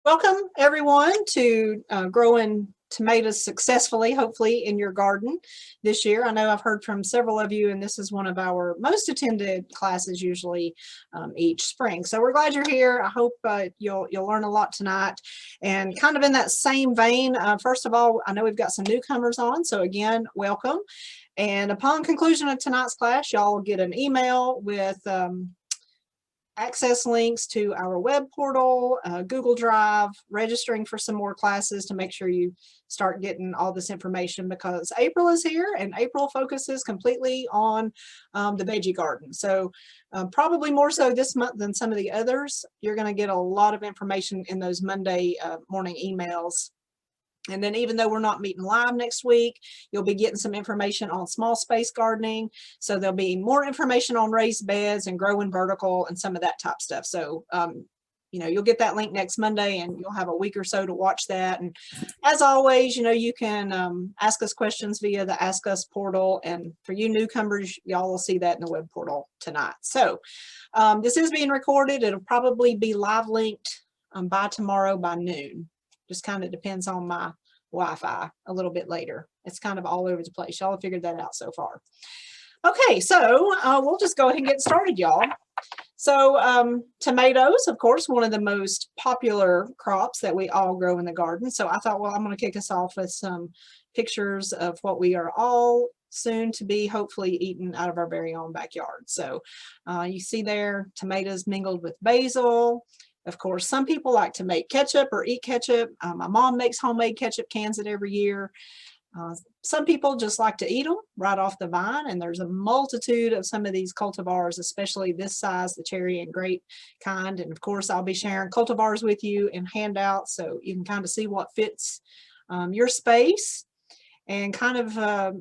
Welcome everyone to growing tomatoes successfully, hopefully in your garden this year. I know I've heard from several of you, and this is one of our most attended classes usually each spring. So we're glad you're here. I hope you'll learn a lot tonight. And kind of in that same vein, first of all, I know we've got some newcomers on, so again, welcome. And upon conclusion of tonight's class, y'all will get an email with access links to our web portal, Google Drive, registering for some more classes to make sure you start getting all this information, because April is here and April focuses completely on the veggie garden. So probably more so this month than some of the others. You're going to get a lot of information in those Monday morning emails. And then even though we're not meeting live next week, you'll be getting some information on small space gardening. So there'll be more information on raised beds and growing vertical and some of that type stuff. So, you'll get that link next Monday and you'll have a week or so to watch that. And as always, you can ask us questions via the Ask Us portal. And for you newcomers, y'all will see that in the web portal tonight. So this is being recorded. It'll probably be live linked by tomorrow by noon. Just kind of depends on my Wi-Fi a little bit later. It's kind of all over the place. Y'all have figured that out so far. Okay, so we'll just go ahead and get started, y'all. So tomatoes, of course, one of the most popular crops that we all grow in the garden. So I thought, well, I'm going to kick us off with some pictures of what we are all soon to be hopefully eating out of our very own backyard. So you see there tomatoes mingled with basil. Of course, some people like to make ketchup or eat ketchup. My mom makes homemade ketchup cans every year. Some people just like to eat them right off the vine, and there's a multitude of some of these cultivars, especially this size, the cherry and grape kind. And of course, I'll be sharing cultivars with you in handouts so you can kind of see what fits your space. And kind of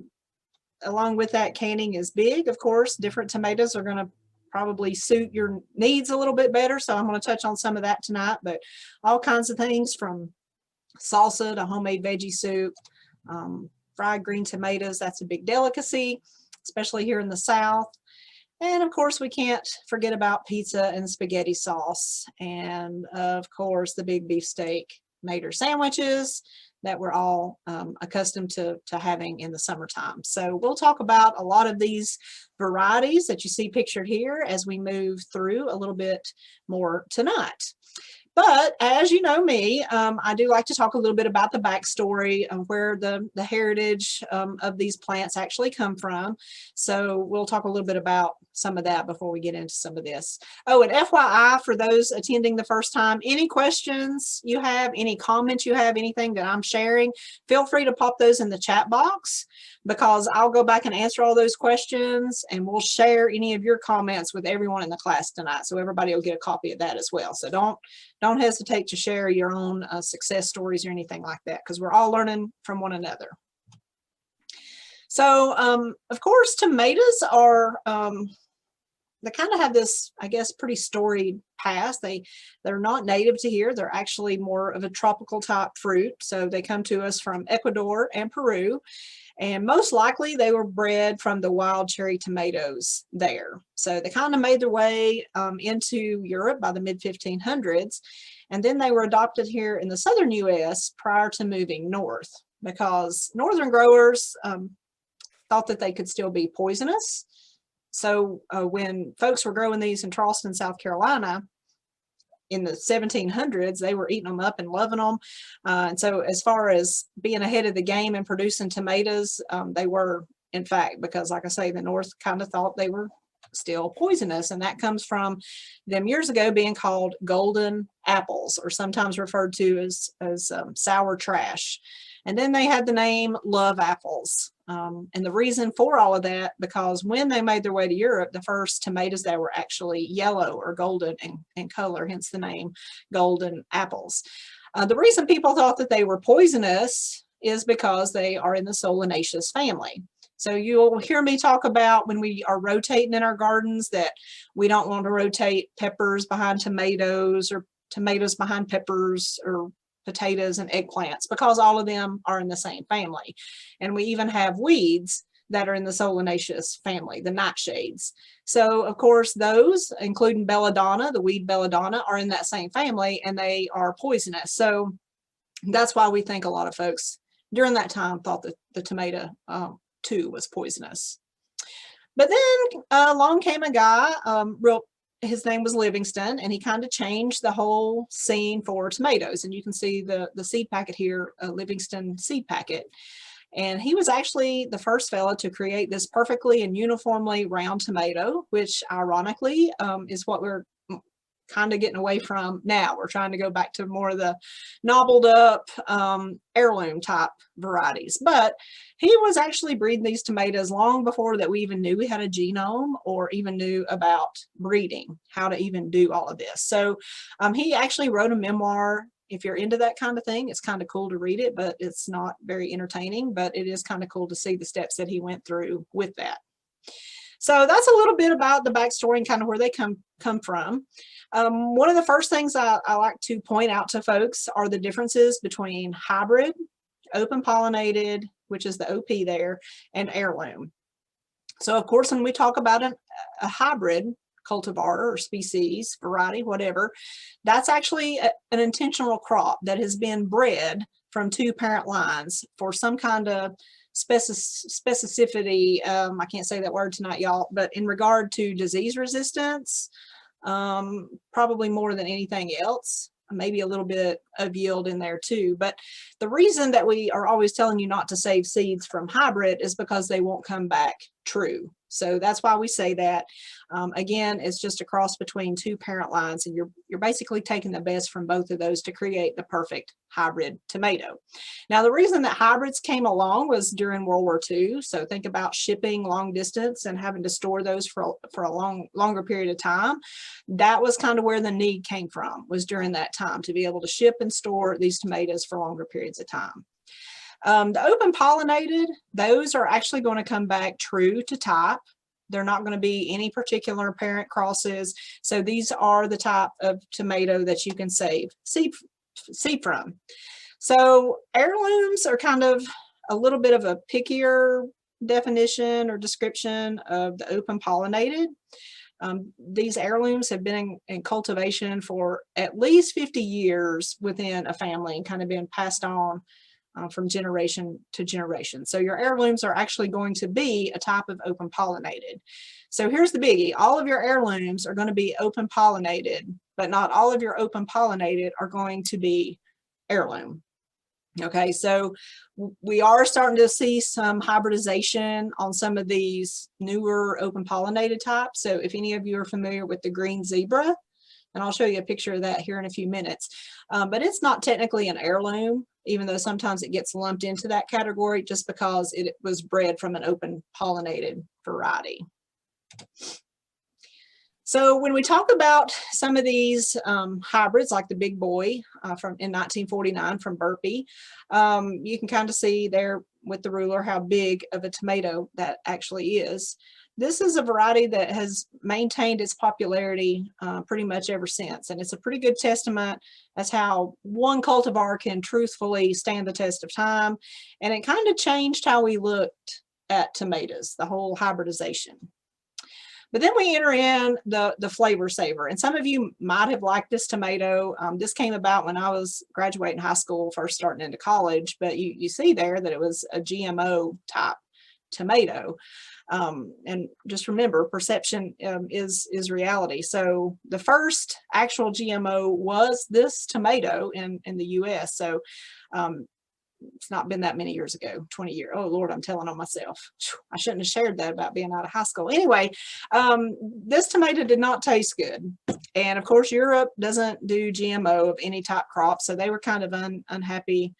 along with that, canning is big, of course. Different tomatoes are going to probably suit your needs a little bit better. So I'm going to touch on some of that tonight, but all kinds of things from salsa to homemade veggie soup, fried green tomatoes. That's a big delicacy, especially here in the South. And of course, we can't forget about pizza and spaghetti sauce. And of course, the big beefsteak Mater sandwiches that we're all accustomed to having in the summertime. So we'll talk about a lot of these varieties that you see pictured here as we move through a little bit more tonight. But as you know me, I do like to talk a little bit about the backstory of where the heritage of these plants actually come from. So we'll talk a little bit about some of that before we get into some of this. Oh, and FYI, for those attending the first time, any questions you have, any comments you have, anything that I'm sharing, feel free to pop those in the chat box, because I'll go back and answer all those questions, and we'll share any of your comments with everyone in the class tonight. So everybody will get a copy of that as well. So don't hesitate to share your own success stories or anything like that, because we're all learning from one another. So of course, tomatoes are, they kind of have this, I guess, pretty storied past. They're not native to here. They're actually more of a tropical type fruit. So they come to us from Ecuador and Peru. And most likely they were bred from the wild cherry tomatoes there. So they kind of made their way into Europe by the mid-1500s. And then they were adopted here in the southern US prior to moving north, because northern growers thought that they could still be poisonous. So when folks were growing these in Charleston, South Carolina, in the 1700s, they were eating them up and loving them. And so as far as being ahead of the game and producing tomatoes, they were, in fact, because like I say, the North kind of thought they were still poisonous. And that comes from them years ago being called golden apples, or sometimes referred to as sour trash. And then they had the name love apples. And the reason for all of that, because when they made their way to Europe, the first tomatoes that were actually yellow or golden in color, hence the name golden apples. The reason people thought that they were poisonous is because they are in the Solanaceae family. So you'll hear me talk about when we are rotating in our gardens that we don't want to rotate peppers behind tomatoes or tomatoes behind peppers or potatoes and eggplants, because all of them are in the same family. And we even have weeds that are in the Solanaceae family, the nightshades. So of course those, including belladonna, the weed belladonna, are in that same family, and they are poisonous. So that's why we think a lot of folks during that time thought that the tomato too was poisonous. But then along came a guy, his name was Livingston, and he kind of changed the whole scene for tomatoes. And you can see the seed packet here, Livingston seed packet. And he was actually the first fella to create this perfectly and uniformly round tomato, which ironically is what we're kind of getting away from now. We're trying to go back to more of the nobbled up heirloom type varieties. But he was actually breeding these tomatoes long before that we even knew we had a genome or even knew about breeding, how to even do all of this. So he actually wrote a memoir. If you're into that kind of thing, it's kind of cool to read it, but it's not very entertaining, but it is kind of cool to see the steps that he went through with that. So that's a little bit about the backstory and kind of where they come from. One of the first things I like to point out to folks are the differences between hybrid, open pollinated, which is the OP there, and heirloom. So of course, when we talk about a hybrid cultivar or species, variety, whatever, that's actually an intentional crop that has been bred from two parent lines for some kind of specificity. I can't say that word tonight, y'all, but in regard to disease resistance, probably more than anything else, maybe a little bit of yield in there too. But the reason that we are always telling you not to save seeds from hybrid is because they won't come back true. So that's why we say that. Again, it's just a cross between two parent lines, and you're basically taking the best from both of those to create the perfect hybrid tomato. Now, the reason that hybrids came along was during World War II. So think about shipping long distance and having to store those for a longer period of time. That was kind of where the need came from, was during that time to be able to ship and store these tomatoes for longer periods of time. The open pollinated, those are actually going to come back true to type. They're not going to be any particular parent crosses. So these are the type of tomato that you can save seed from. So heirlooms are kind of a little bit of a pickier definition or description of the open pollinated. These heirlooms have been in cultivation for at least 50 years within a family and kind of been passed on from generation to generation. So your heirlooms are actually going to be a type of open pollinated. So here's the biggie. All of your heirlooms are going to be open pollinated, but not all of your open pollinated are going to be heirloom. Okay, so we are starting to see some hybridization on some of these newer open pollinated types. So if any of you are familiar with the green zebra, and I'll show you a picture of that here in a few minutes, but it's not technically an heirloom, even though sometimes it gets lumped into that category just because it was bred from an open pollinated variety. So when we talk about some of these hybrids, like the Big Boy in 1949 from Burpee, you can kind of see there with the ruler how big of a tomato that actually is. This is a variety that has maintained its popularity pretty much ever since, and it's a pretty good testament as how one cultivar can truthfully stand the test of time, and it kind of changed how we looked at tomatoes, the whole hybridization. But then we enter in the flavor saver, and some of you might have liked this tomato. This came about when I was graduating high school, first starting into college, but you see there that it was a GMO type tomato. And just remember, perception is reality. So the first actual GMO was this tomato in the US. So it's not been that many years ago, 20 years. Oh Lord, I'm telling on myself. I shouldn't have shared that about being out of high school. Anyway, this tomato did not taste good. And of course, Europe doesn't do GMO of any type crop. So they were kind of unhappy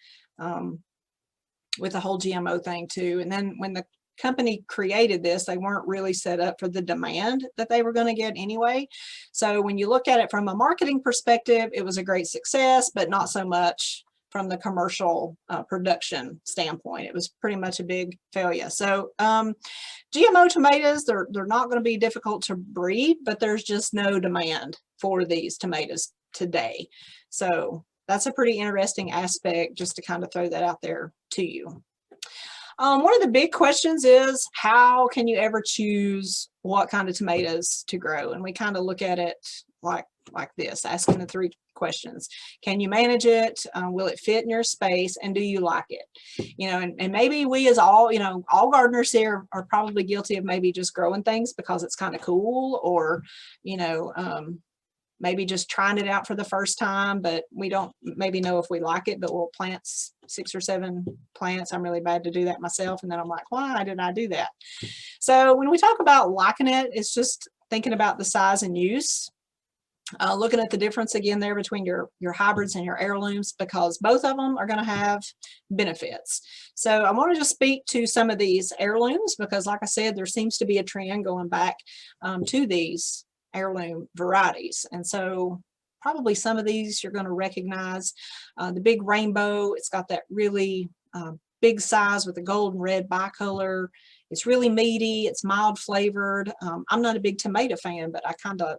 with the whole GMO thing too. And then when the company created this, they weren't really set up for the demand that they were going to get anyway. So when you look at it from a marketing perspective, it was a great success, but not so much from the commercial production standpoint. It was pretty much a big failure. So GMO tomatoes, they're not going to be difficult to breed, but there's just no demand for these tomatoes today. So that's a pretty interesting aspect, just to kind of throw that out there to you. One of the big questions is, how can you ever choose what kind of tomatoes to grow? And we kind of look at it like this, asking the three questions. Can you manage it? Will it fit in your space? And do you like it? You know, and maybe we as all, you know, all gardeners here are probably guilty of maybe just growing things because it's kind of cool, or, you know, maybe just trying it out for the first time, but we don't maybe know if we like it, but we'll plant 6 or 7 plants. I'm really bad to do that myself. And then I'm like, why did I do that? So when we talk about liking it, it's just thinking about the size and use. Looking at the difference again there between your hybrids and your heirlooms, because both of them are going to have benefits. So I want to just speak to some of these heirlooms, because like I said, there seems to be a trend going back to these heirloom varieties. And so probably some of these you're going to recognize. The big rainbow, it's got that really big size with the gold and red bicolor. It's really meaty, it's mild flavored. I'm not a big tomato fan, but I kind of,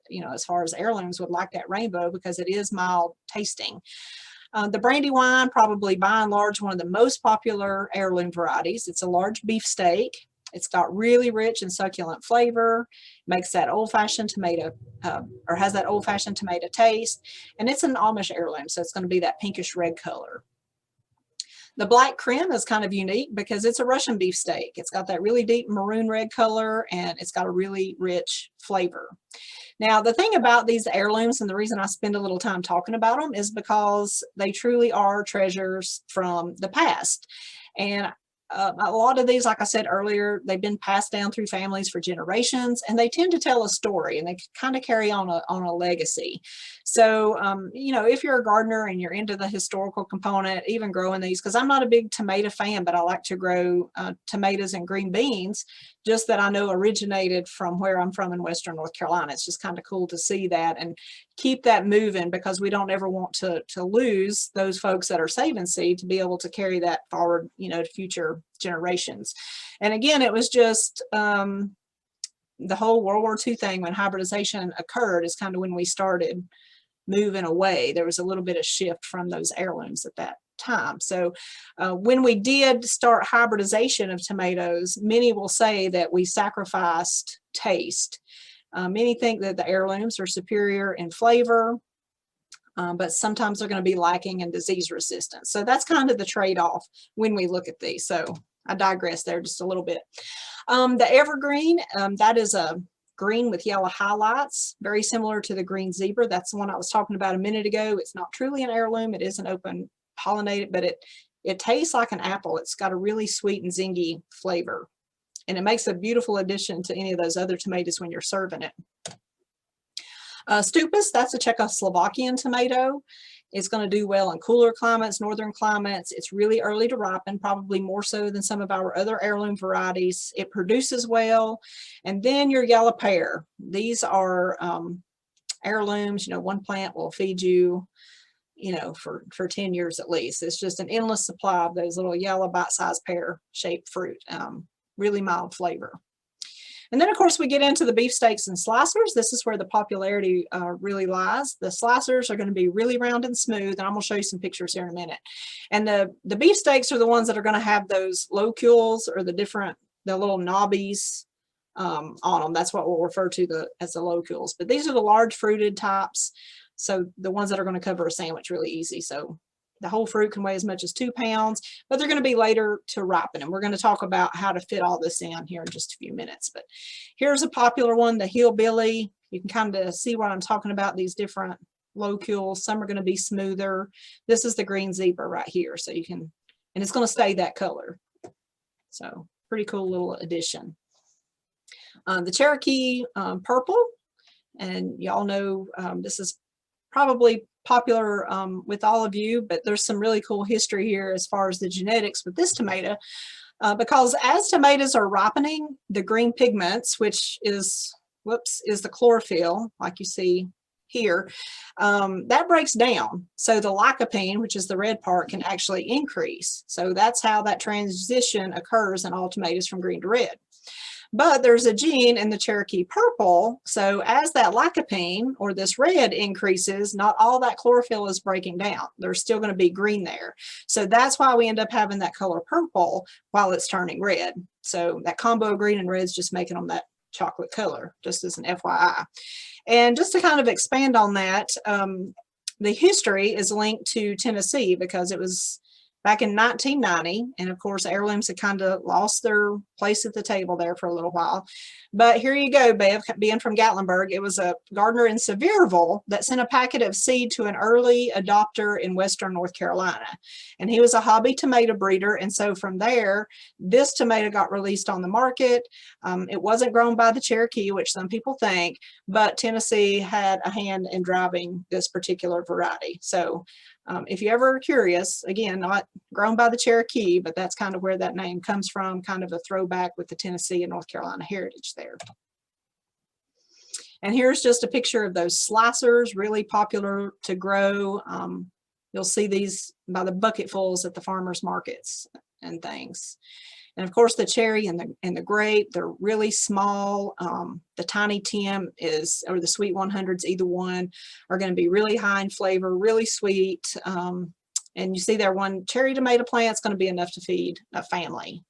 you know, as far as heirlooms, would like that rainbow because it is mild tasting. The Brandywine, probably by and large one of the most popular heirloom varieties. It's a large beefsteak. It's got really rich and succulent flavor, makes that old-fashioned tomato, or has that old-fashioned tomato taste, and it's an Amish heirloom, so it's going to be that pinkish red color. The Black Krim is kind of unique because it's a Russian beefsteak. It's got that really deep maroon red color, and it's got a really rich flavor. Now, the thing about these heirlooms, and the reason I spend a little time talking about them, is because they truly are treasures from the past. And a lot of these, like I said earlier, they've been passed down through families for generations, and they tend to tell a story, and they kind of carry on a legacy. So, you know, if you're a gardener and you're into the historical component, even growing these, because I'm not a big tomato fan, but I like to grow tomatoes and green beans, just that I know originated from where I'm from in Western North Carolina. It's just kind of cool to see that and keep that moving, because we don't ever want to lose those folks that are saving seed to be able to carry that forward, you know, to future generations. And again, it was just the whole World War II thing, when hybridization occurred, is kind of when we started moving away. There was a little bit of shift from those heirlooms at that time. So when we did start hybridization of tomatoes, many will say that we sacrificed taste. Many think that the heirlooms are superior in flavor, but sometimes they're going to be lacking in disease resistance. So that's kind of the trade-off when we look at these. So I digress there just a little bit. The Evergreen, that is a green with yellow highlights, very similar to the green zebra. That's the one I was talking about a minute ago. It's not truly an heirloom. It is an open pollinated, but it tastes like an apple. It's got a really sweet and zingy flavor, and it makes a beautiful addition to any of those other tomatoes when you're serving it. Stupas, that's a Czechoslovakian tomato. It's going to do well in cooler climates, northern climates. It's really early to ripen, probably more so than some of our other heirloom varieties. It produces well. And then your yellow pear. These are heirlooms. You know, one plant will feed you, you know, for 10 years at least. It's just an endless supply of those little yellow bite-sized pear-shaped fruit. Really mild flavor. And then, of course, we get into the beefsteaks and slicers. This is where the popularity really lies. The slicers are going to be really round and smooth, and I'm going to show you some pictures here in a minute. And the beefsteaks are the ones that are going to have those locules, or the little knobbies on them. That's what we'll refer to as the locules. But these are the large fruited types, so the ones that are going to cover a sandwich really easy. So the whole fruit can weigh as much as 2 pounds, but they're going to be later to ripen. And we're going to talk about how to fit all this in here in just a few minutes. But here's a popular one, the hillbilly. You can kind of see what I'm talking about, these different locules. Some are going to be smoother. This is the green zebra right here. So you can, and it's going to stay that color. So pretty cool little addition. The Cherokee purple, and y'all know this is probably popular with all of you, but there's some really cool history here as far as the genetics with this tomato, because as tomatoes are ripening, the green pigments, which is the chlorophyll, like you see here, that breaks down. So the lycopene, which is the red part, can actually increase. So that's how that transition occurs in all tomatoes from green to red. But there's a gene in the Cherokee purple, so as that lycopene or this red increases, not all that chlorophyll is breaking down. There's still going to be green there. So that's why we end up having that color purple while it's turning red. So that combo of green and red is just making them that chocolate color, just as an FYI. And just to kind of expand on that, the history is linked to Tennessee because it was back in 1990, and of course heirlooms had kind of lost their place at the table there for a little while. But here you go, Bev, being from Gatlinburg, it was a gardener in Sevierville that sent a packet of seed to an early adopter in western North Carolina. And he was a hobby tomato breeder, and so from there, this tomato got released on the market. It wasn't grown by the Cherokee, which some people think, but Tennessee had a hand in driving this particular variety. So if you're ever curious, again, not grown by the Cherokee, but that's kind of where that name comes from, kind of a throwback with the Tennessee and North Carolina heritage there. And here's just a picture of those slicers, really popular to grow. You'll see these by the bucketfuls at the farmers markets and things. And of course, the cherry and the grape, they're really small. The tiny Tim is, or the sweet 100s, either one, are going to be really high in flavor, really sweet. And you see there, one cherry tomato plant is going to be enough to feed a family.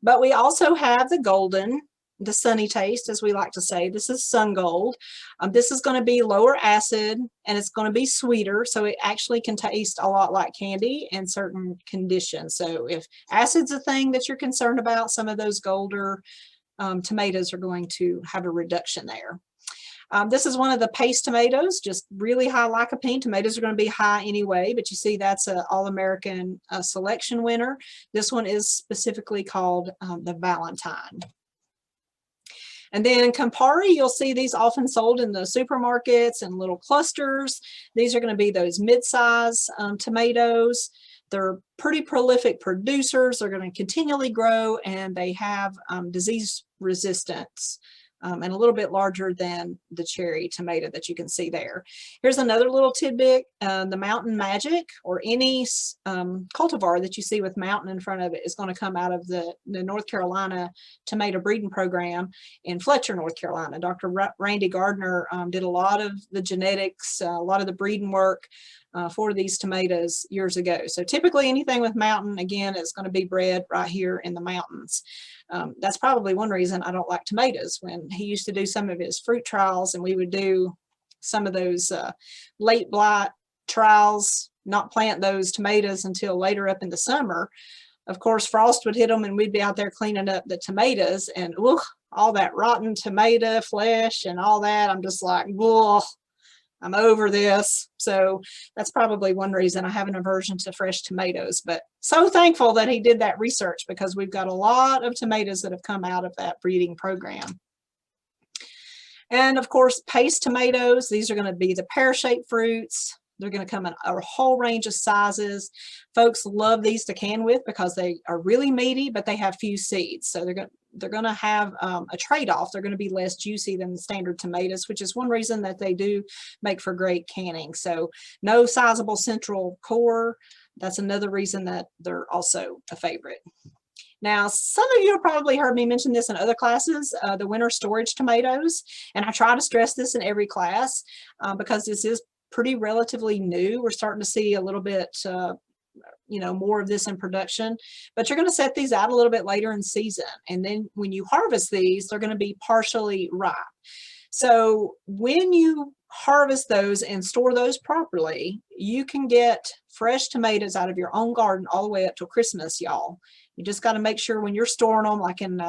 But we also have the golden, the sunny taste, as we like to say. This is Sun Gold. This is going to be lower acid and it's going to be sweeter, so it actually can taste a lot like candy in certain conditions. So if acid's a thing that you're concerned about, some of those golder tomatoes are going to have a reduction there. This is one of the paste tomatoes, just really high lycopene. Tomatoes are going to be high anyway, but you see that's an All-American selection winner. This one is specifically called the Valentine. And then Campari, you'll see these often sold in the supermarkets and little clusters. These are going to be those mid-size tomatoes. They're pretty prolific producers. They're going to continually grow, and they have disease resistance. And a little bit larger than the cherry tomato that you can see there. Here's another little tidbit. The Mountain Magic, or any cultivar that you see with mountain in front of it, is going to come out of the North Carolina tomato breeding program in Fletcher, North Carolina. Dr. Randy Gardner did a lot of the genetics, a lot of the breeding work for these tomatoes years ago. So typically anything with mountain, again, is going to be bred right here in the mountains. That's probably one reason I don't like tomatoes. When he used to do some of his fruit trials and we would do some of those late blight trials, not plant those tomatoes until later up in the summer, of course frost would hit them and we'd be out there cleaning up the tomatoes, and all that rotten tomato flesh and all that, I'm just like, whoa, I'm over this. So that's probably one reason I have an aversion to fresh tomatoes, but so thankful that he did that research, because we've got a lot of tomatoes that have come out of that breeding program. And of course, paste tomatoes, these are going to be the pear-shaped fruits. They're going to come in a whole range of sizes. Folks love these to can with because they are really meaty, but they have few seeds. So they're going to have a trade-off. They're going to be less juicy than the standard tomatoes, which is one reason that they do make for great canning. So no sizable central core. That's another reason that they're also a favorite. Now, some of you have probably heard me mention this in other classes, the winter storage tomatoes. And I try to stress this in every class because this is pretty relatively new. We're starting to see a little bit more of this in production, but you're going to set these out a little bit later in season. And then when you harvest these, they're going to be partially ripe. So when you harvest those and store those properly, you can get fresh tomatoes out of your own garden all the way up till Christmas, y'all. You just got to make sure when you're storing them, like in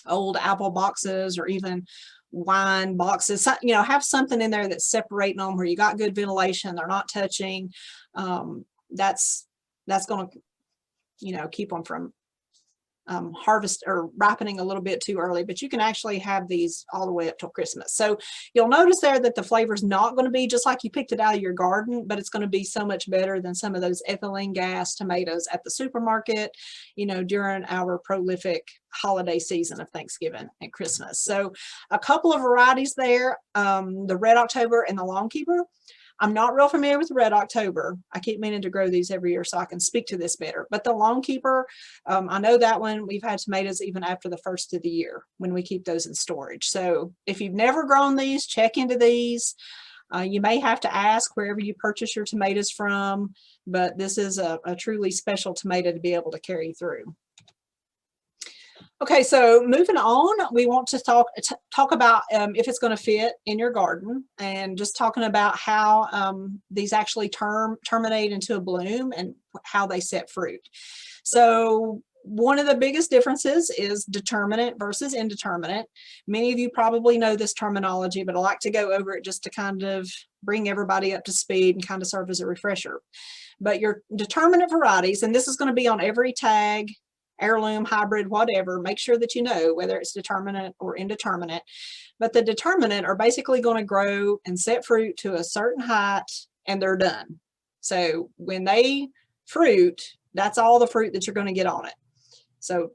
old apple boxes or even wine boxes, have something in there that's separating them where you got good ventilation, they're not touching. That's going to keep them from harvest or ripening a little bit too early, but you can actually have these all the way up till Christmas. So you'll notice there that the flavor is not going to be just like you picked it out of your garden, but it's going to be so much better than some of those ethylene gas tomatoes at the supermarket, during our prolific holiday season of Thanksgiving and Christmas. So a couple of varieties there, the Red October and the Longkeeper. I'm not real familiar with Red October. I keep meaning to grow these every year so I can speak to this better. But the Long Keeper, I know that one, we've had tomatoes even after the first of the year when we keep those in storage. So if you've never grown these, check into these. You may have to ask wherever you purchase your tomatoes from, but this is a truly special tomato to be able to carry through. Okay, so moving on, we want to talk about if it's going to fit in your garden, and just talking about how these actually terminate into a bloom and how they set fruit. So one of the biggest differences is determinate versus indeterminate. Many of you probably know this terminology, but I like to go over it just to kind of bring everybody up to speed and kind of serve as a refresher. But your determinate varieties, and this is going to be on every tag, heirloom, hybrid, whatever, make sure that you know whether it's determinate or indeterminate. But the determinate are basically going to grow and set fruit to a certain height and they're done. So when they fruit, that's all the fruit that you're going to get on it. So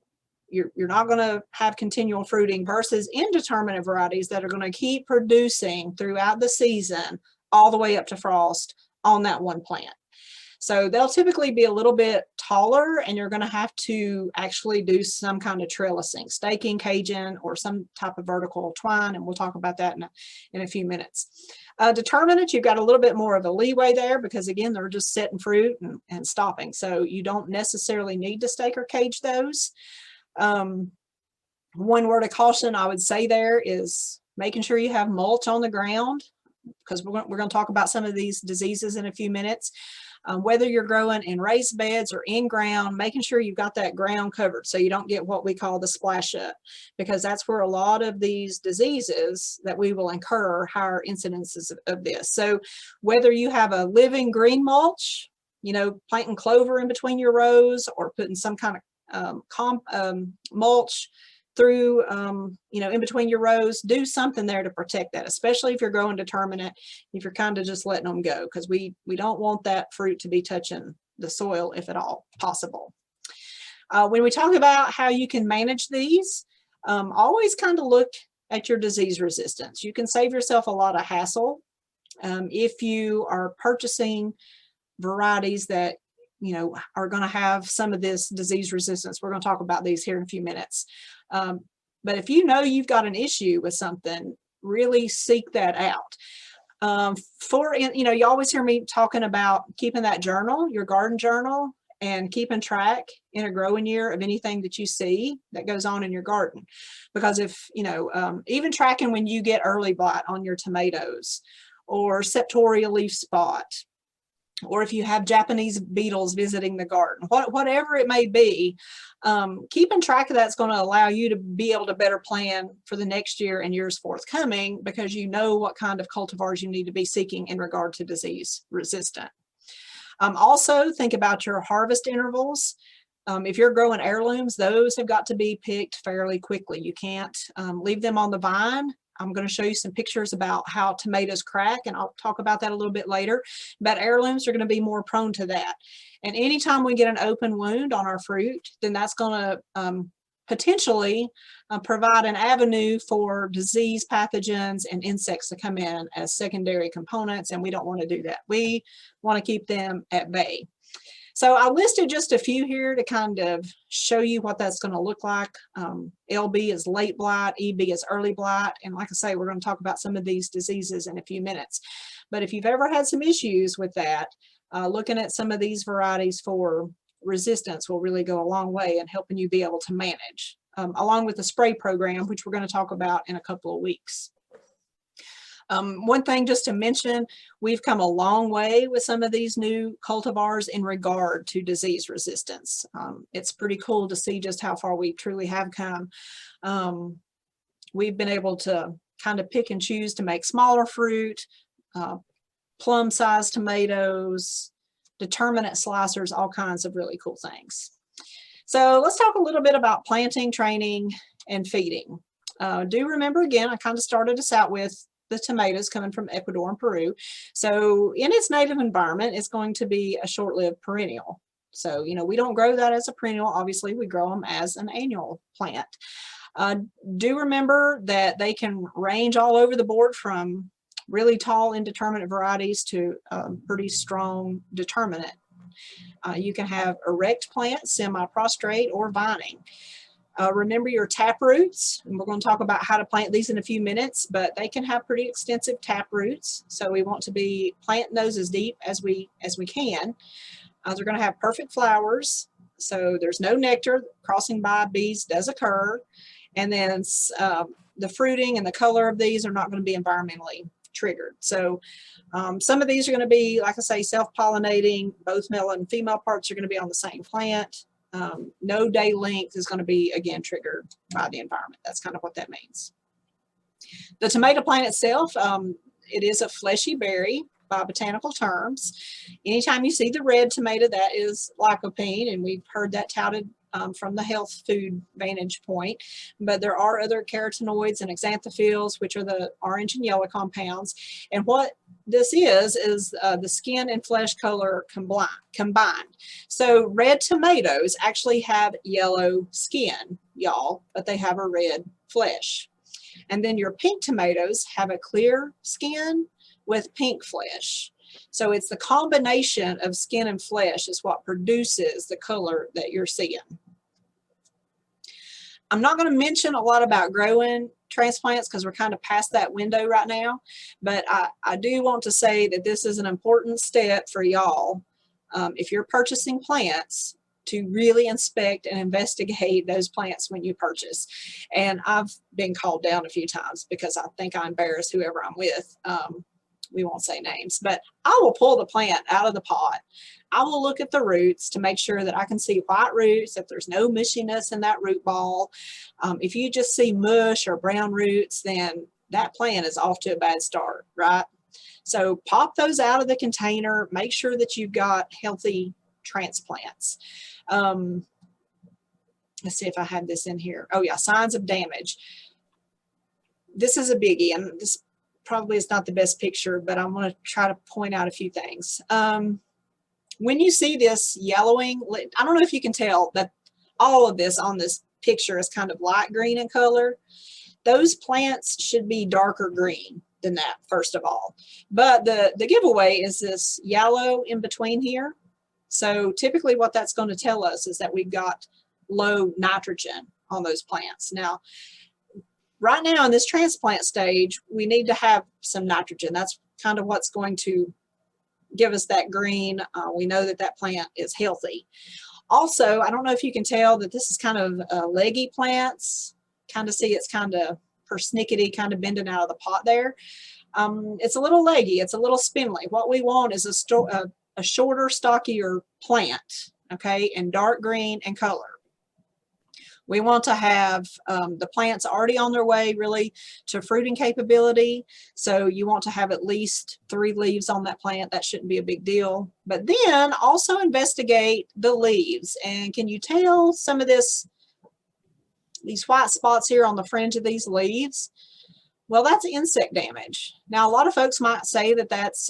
you're not going to have continual fruiting, versus indeterminate varieties that are going to keep producing throughout the season all the way up to frost on that one plant. So they'll typically be a little bit taller, and you're going to have to actually do some kind of trellising, staking, caging, or some type of vertical twine, and we'll talk about that in a few minutes. Determinate, you've got a little bit more of a leeway there because, again, they're just setting fruit and stopping. So you don't necessarily need to stake or cage those. One word of caution I would say there is making sure you have mulch on the ground, because we're going to talk about some of these diseases in a few minutes. Whether you're growing in raised beds or in ground, making sure you've got that ground covered so you don't get what we call the splash up, because that's where a lot of these diseases that we will incur higher incidences of this. So whether you have a living green mulch, you know, planting clover in between your rows, or putting some kind of mulch through, you know, in between your rows, do something there to protect that, especially if you're growing determinate, if you're kind of just letting them go, because we don't want that fruit to be touching the soil if at all possible. When we talk about how you can manage these, always kind of look at your disease resistance. You can save yourself a lot of hassle if you are purchasing varieties that, you know, are going to have some of this disease resistance. We're going to talk about these here in a few minutes. But if you know you've got an issue with something, really seek that out. You know, you always hear me talking about keeping that journal, your garden journal, and keeping track in a growing year of anything that you see that goes on in your garden. Because if, you know, even tracking when you get early blight on your tomatoes, or septoria leaf spot, or if you have Japanese beetles visiting the garden, whatever it may be, keeping track of that's going to allow you to be able to better plan for the next year and years forthcoming, because you know what kind of cultivars you need to be seeking in regard to disease resistant. Also, think about your harvest intervals. If you're growing heirlooms, those have got to be picked fairly quickly. You can't leave them on the vine. I'm going to show you some pictures about how tomatoes crack, and I'll talk about that a little bit later. But heirlooms are going to be more prone to that. And anytime we get an open wound on our fruit, then that's going to potentially provide an avenue for disease pathogens and insects to come in as secondary components, and we don't want to do that. We want to keep them at bay. So I listed just a few here to kind of show you what that's going to look like. LB is late blight, EB is early blight, and like I say, we're going to talk about some of these diseases in a few minutes. But if you've ever had some issues with that, looking at some of these varieties for resistance will really go a long way in helping you be able to manage, along with the spray program, which we're going to talk about in a couple of weeks. One thing just to mention, we've come a long way with some of these new cultivars in regard to disease resistance. It's pretty cool to see just how far we truly have come. We've been able to kind of pick and choose to make smaller fruit, plum-sized tomatoes, determinate slicers, all kinds of really cool things. So let's talk a little bit about planting, training, and feeding. Do remember, again, I kind of started us out with the tomatoes coming from Ecuador and Peru. So in its native environment, it's going to be a short-lived perennial. So, you know, we don't grow that as a perennial. Obviously, we grow them as an annual plant. Do remember that they can range all over the board from really tall indeterminate varieties to pretty strong determinate. You can have erect plants, semi-prostrate, or vining. Remember your tap roots, and we're going to talk about how to plant these in a few minutes, but they can have pretty extensive tap roots, so we want to be planting those as deep as we can. They're going to have perfect flowers, so there's no nectar. Crossing by bees does occur, and then the fruiting and the color of these are not going to be environmentally triggered. So some of these are going to be, like I say, self-pollinating. Both male and female parts are going to be on the same plant. No day length is going to be, again, triggered by the environment. That's kind of what that means. The tomato plant itself, it is a fleshy berry by botanical terms. Anytime you see the red tomato, that is lycopene, and we've heard that touted from the health food vantage point. But there are other carotenoids and xanthophylls, which are the orange and yellow compounds. And what this is the skin and flesh color combined. So red tomatoes actually have yellow skin, y'all, but they have a red flesh. And then your pink tomatoes have a clear skin with pink flesh. So it's the combination of skin and flesh is what produces the color that you're seeing. I'm not going to mention a lot about growing transplants because we're kind of past that window right now, but I do want to say that this is an important step for y'all if you're purchasing plants, to really inspect and investigate those plants when you purchase. And I've been called down a few times because I think I embarrass whoever I'm with. We won't say names, but I will pull the plant out of the pot. I will look at the roots to make sure that I can see white roots, that there's no mushiness in that root ball. If you just see mush or brown roots, then that plant is off to a bad start, right? So pop those out of the container, make sure that you've got healthy transplants. Let's see if I have this in here. Oh yeah, signs of damage. This is a biggie, and this probably is not the best picture, but I'm going to try to point out a few things. When you see this yellowing, I don't know if you can tell that all of this on this picture is kind of light green in color. Those plants should be darker green than that, first of all. But the giveaway is this yellow in between here. So typically what that's going to tell us is that we've got low nitrogen on those plants. Now, right now in this transplant stage, we need to have some nitrogen. That's kind of what's going to give us that green. We know that that plant is healthy. Also, I don't know if you can tell that this is kind of leggy plants. Kind of see it's kind of persnickety, kind of bending out of the pot there. It's a little leggy. It's a little spindly. What we want is a shorter, stockier plant, okay, and dark green in color. We want to have the plants already on their way really to fruiting capability. So you want to have at least 3 leaves on that plant. That shouldn't be a big deal. But then also investigate the leaves. And can you tell some of these white spots here on the fringe of these leaves? Well, that's insect damage. Now, a lot of folks might say that that's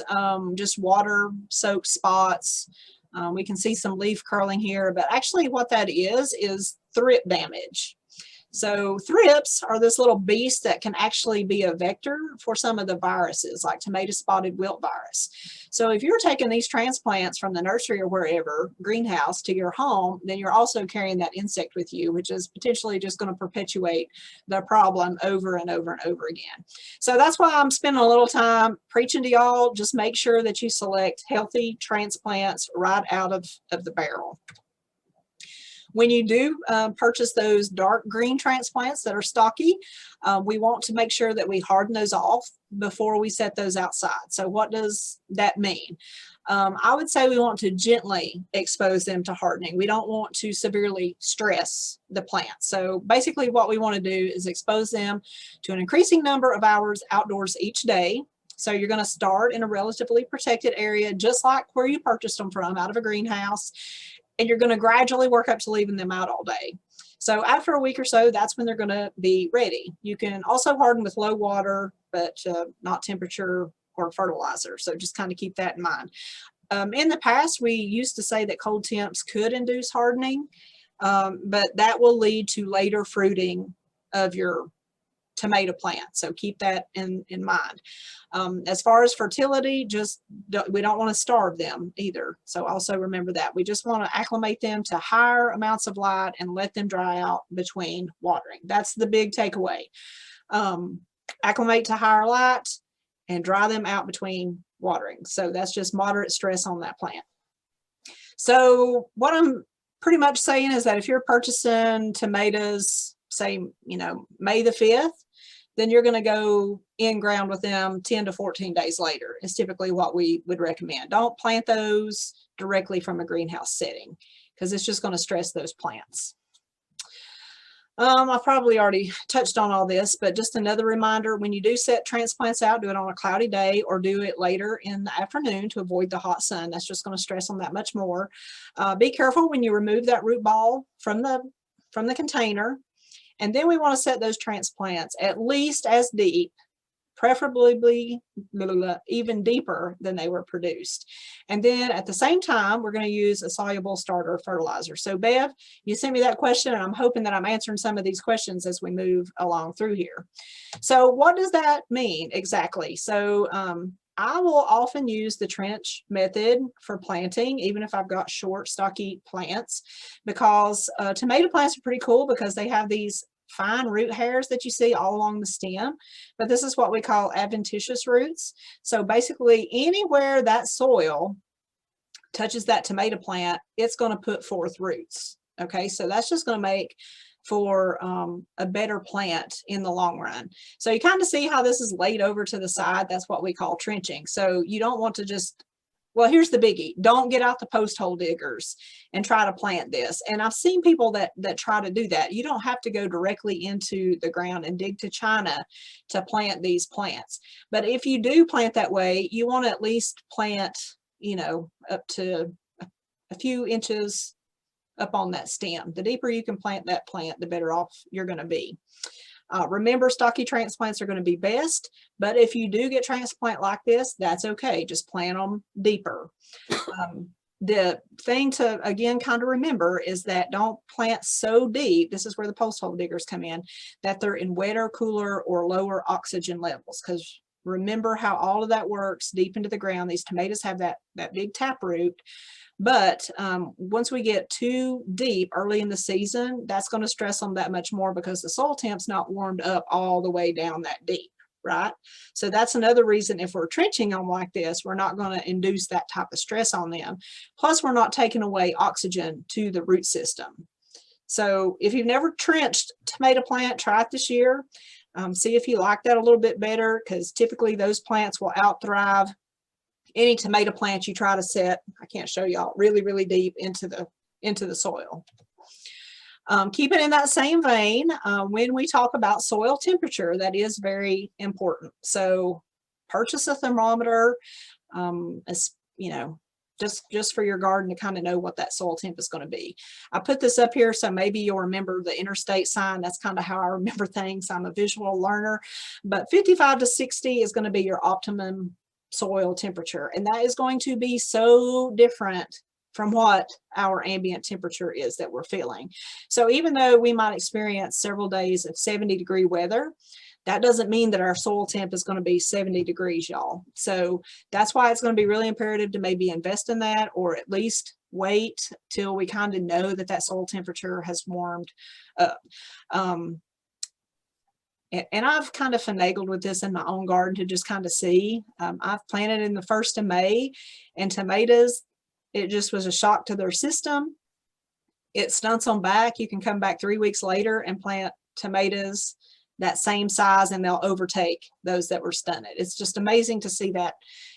just water-soaked spots. We can see some leaf curling here, but actually what that is thrip damage. So thrips are this little beast that can actually be a vector for some of the viruses, like tomato spotted wilt virus. So if you're taking these transplants from the nursery or wherever, greenhouse, to your home, then you're also carrying that insect with you, which is potentially just going to perpetuate the problem over and over and over again. So that's why I'm spending a little time preaching to y'all. Just make sure that you select healthy transplants right out of the barrel. When you do purchase those dark green transplants that are stocky, we want to make sure that we harden those off before we set those outside. So what does that mean? I would say we want to gently expose them to hardening. We don't want to severely stress the plant. So basically what we want to do is expose them to an increasing number of hours outdoors each day. So you're going to start in a relatively protected area, just like where you purchased them from, out of a greenhouse. And you're going to gradually work up to leaving them out all day. So after a week or so, that's when they're going to be ready. You can also harden with low water, but not temperature or fertilizer. So just kind of keep that in mind. In the past, we used to say that cold temps could induce hardening, but that will lead to later fruiting of your tomato plant. So keep that in mind. As far as fertility, we don't want to starve them either. So also remember that. We just want to acclimate them to higher amounts of light and let them dry out between watering. That's the big takeaway. Acclimate to higher light and dry them out between watering. So that's just moderate stress on that plant. So what I'm pretty much saying is that if you're purchasing tomatoes, say, May the 5th, then you're going to go in ground with them 10 to 14 days later is typically what we would recommend. Don't plant those directly from a greenhouse setting because it's just going to stress those plants. I've probably already touched on all this, but just another reminder, when you do set transplants out, do it on a cloudy day or do it later in the afternoon to avoid the hot sun. That's just going to stress them that much more. Be careful when you remove that root ball from the container. And then we want to set those transplants at least as deep, preferably even deeper than they were produced. And then at the same time, we're going to use a soluble starter fertilizer. So Bev, you sent me that question, and I'm hoping that I'm answering some of these questions as we move along through here. So what does that mean exactly? So I will often use the trench method for planting, even if I've got short, stocky plants, because tomato plants are pretty cool because they have these fine root hairs that you see all along the stem, but this is what we call adventitious roots. So basically anywhere that soil touches that tomato plant, it's going to put forth roots. Okay, so that's just going to make for a better plant in the long run. So you kind of see how this is laid over to the side. That's what we call trenching. So you don't want to just, well, here's the biggie. Don't get out the post hole diggers and try to plant this. And I've seen people that try to do that. You don't have to go directly into the ground and dig to China to plant these plants. But if you do plant that way, you want to at least plant, up to a few inches up on that stem. The deeper you can plant that plant, the better off you're going to be. Remember, stocky transplants are going to be best, but if you do get transplant like this, that's okay. Just plant them deeper. The thing to, again, kind of remember is that don't plant so deep, this is where the post hole diggers come in, that they're in wetter, cooler, or lower oxygen levels, because remember how all of that works deep into the ground. These tomatoes have that big taproot. But once we get too deep early in the season, that's going to stress them that much more because the soil temp's not warmed up all the way down that deep, right? So that's another reason if we're trenching them like this, we're not going to induce that type of stress on them. Plus, we're not taking away oxygen to the root system. So if you've never trenched tomato plant, try it this year. See if you like that a little bit better, because typically those plants will out-thrive any tomato plant you try to set, I can't show y'all, really, really deep into the soil. Keep it in that same vein. When we talk about soil temperature, that is very important. So purchase a thermometer, just for your garden to kind of know what that soil temp is going to be. I put this up here so maybe you'll remember the interstate sign. That's kind of how I remember things. I'm a visual learner, but 55 to 60 is going to be your optimum soil temperature, and that is going to be so different from what our ambient temperature is that we're feeling. So even though we might experience several days of 70-degree weather, that doesn't mean that our soil temp is going to be 70 degrees, y'all. So that's why it's going to be really imperative to maybe invest in that, or at least wait till we kind of know that that soil temperature has warmed up. And I've kind of finagled with this in my own garden to just kind of see. I've planted in the 1st of May, and tomatoes, it just was a shock to their system. It stunts them back. You can come back 3 weeks later and plant tomatoes that same size, and they'll overtake those that were stunted. It's just amazing to see that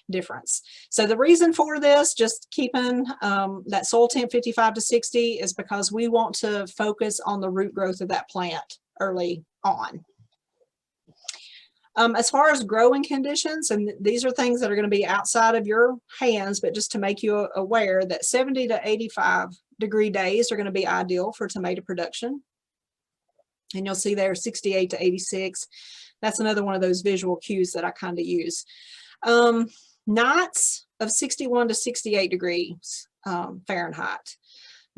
difference. So the reason for this, just keeping that soil temp 55 to 60, is because we want to focus on the root growth of that plant early on. As far as growing conditions, and these are things that are going to be outside of your hands, but just to make you aware that 70 to 85-degree days are going to be ideal for tomato production. And you'll see there 68 to 86. That's another one of those visual cues that I kind of use. Nights of 61 to 68 degrees Fahrenheit.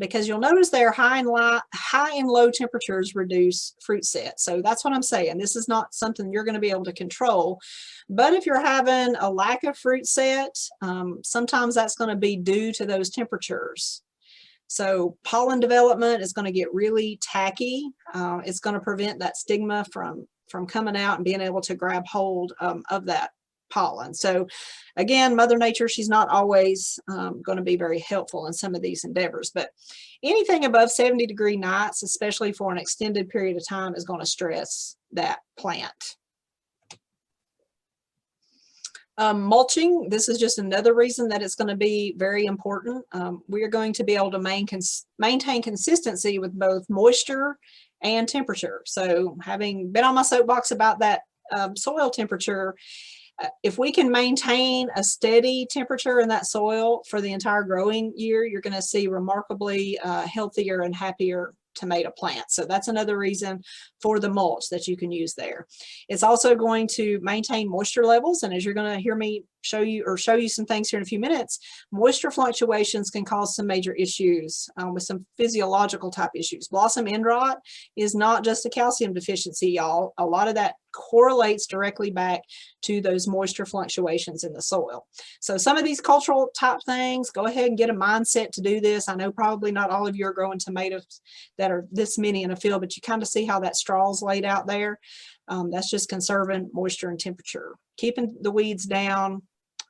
because you'll notice there high and low temperatures reduce fruit set. So that's what I'm saying. This is not something you're going to be able to control. But if you're having a lack of fruit set, sometimes that's going to be due to those temperatures. So pollen development is going to get really tacky. It's going to prevent that stigma from coming out and being able to grab hold of that pollen. So again, Mother Nature, she's not always going to be very helpful in some of these endeavors, but anything above 70-degree nights, especially for an extended period of time, is going to stress that plant. Mulching, this is just another reason that it's going to be very important. We are going to be able to maintain consistency with both moisture and temperature. So having been on my soapbox about that soil temperature, if we can maintain a steady temperature in that soil for the entire growing year, you're going to see remarkably healthier and happier tomato plants. So that's another reason for the mulch that you can use there. It's also going to maintain moisture levels, and as you're going to hear me show you some things here in a few minutes, moisture fluctuations can cause some major issues with some physiological type issues. Blossom end rot is not just a calcium deficiency, y'all. A lot of that correlates directly back to those moisture fluctuations in the soil. So some of these cultural type things, go ahead and get a mindset to do this. I know probably not all of you are growing tomatoes that are this many in a field, but you kind of see how that straw's laid out there. That's just conserving moisture and temperature, keeping the weeds down.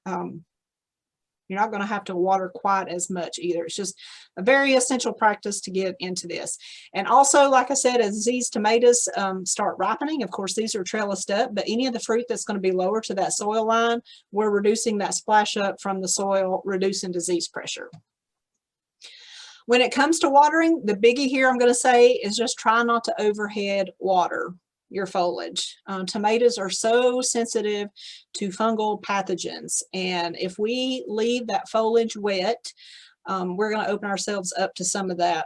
You're not going to have to water quite as much either. It's just a very essential practice to get into this. And also, like I said, as these tomatoes start ripening, of course, these are trellised up, but any of the fruit that's going to be lower to that soil line, we're reducing that splash up from the soil, reducing disease pressure. When it comes to watering, the biggie here I'm going to say is just try not to overhead water your foliage. Tomatoes are so sensitive to fungal pathogens, and if we leave that foliage wet, we're going to open ourselves up to some of that,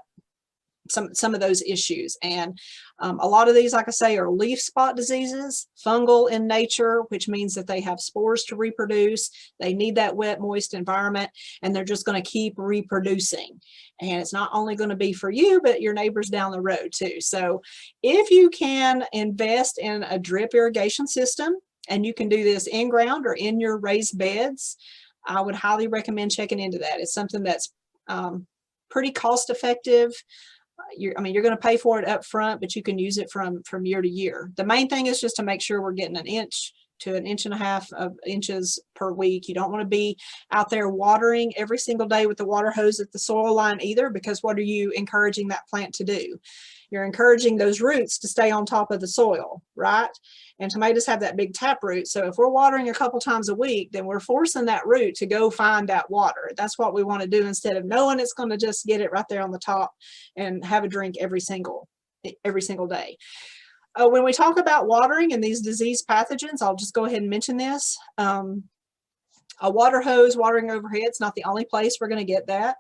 some of those issues. And a lot of these, like I say, are leaf spot diseases, fungal in nature, which means that they have spores to reproduce. They need that wet, moist environment, and they're just going to keep reproducing. And it's not only going to be for you, but your neighbors down the road too. So if you can invest in a drip irrigation system, and you can do this in ground or in your raised beds, I would highly recommend checking into that. It's something that's pretty cost effective. You're going to pay for it up front, but you can use it from year to year. The main thing is just to make sure we're getting an inch to an inch and a half of inches per week. You don't want to be out there watering every single day with the water hose at the soil line either, because what are you encouraging that plant to do? You're encouraging those roots to stay on top of the soil, right? And tomatoes have that big tap root. So if we're watering a couple times a week, then we're forcing that root to go find that water. That's what we want to do, instead of knowing it's going to just get it right there on the top and have a drink every single day. When we talk about watering and these disease pathogens, I'll just go ahead and mention this. A water hose watering overhead is not the only place we're going to get that.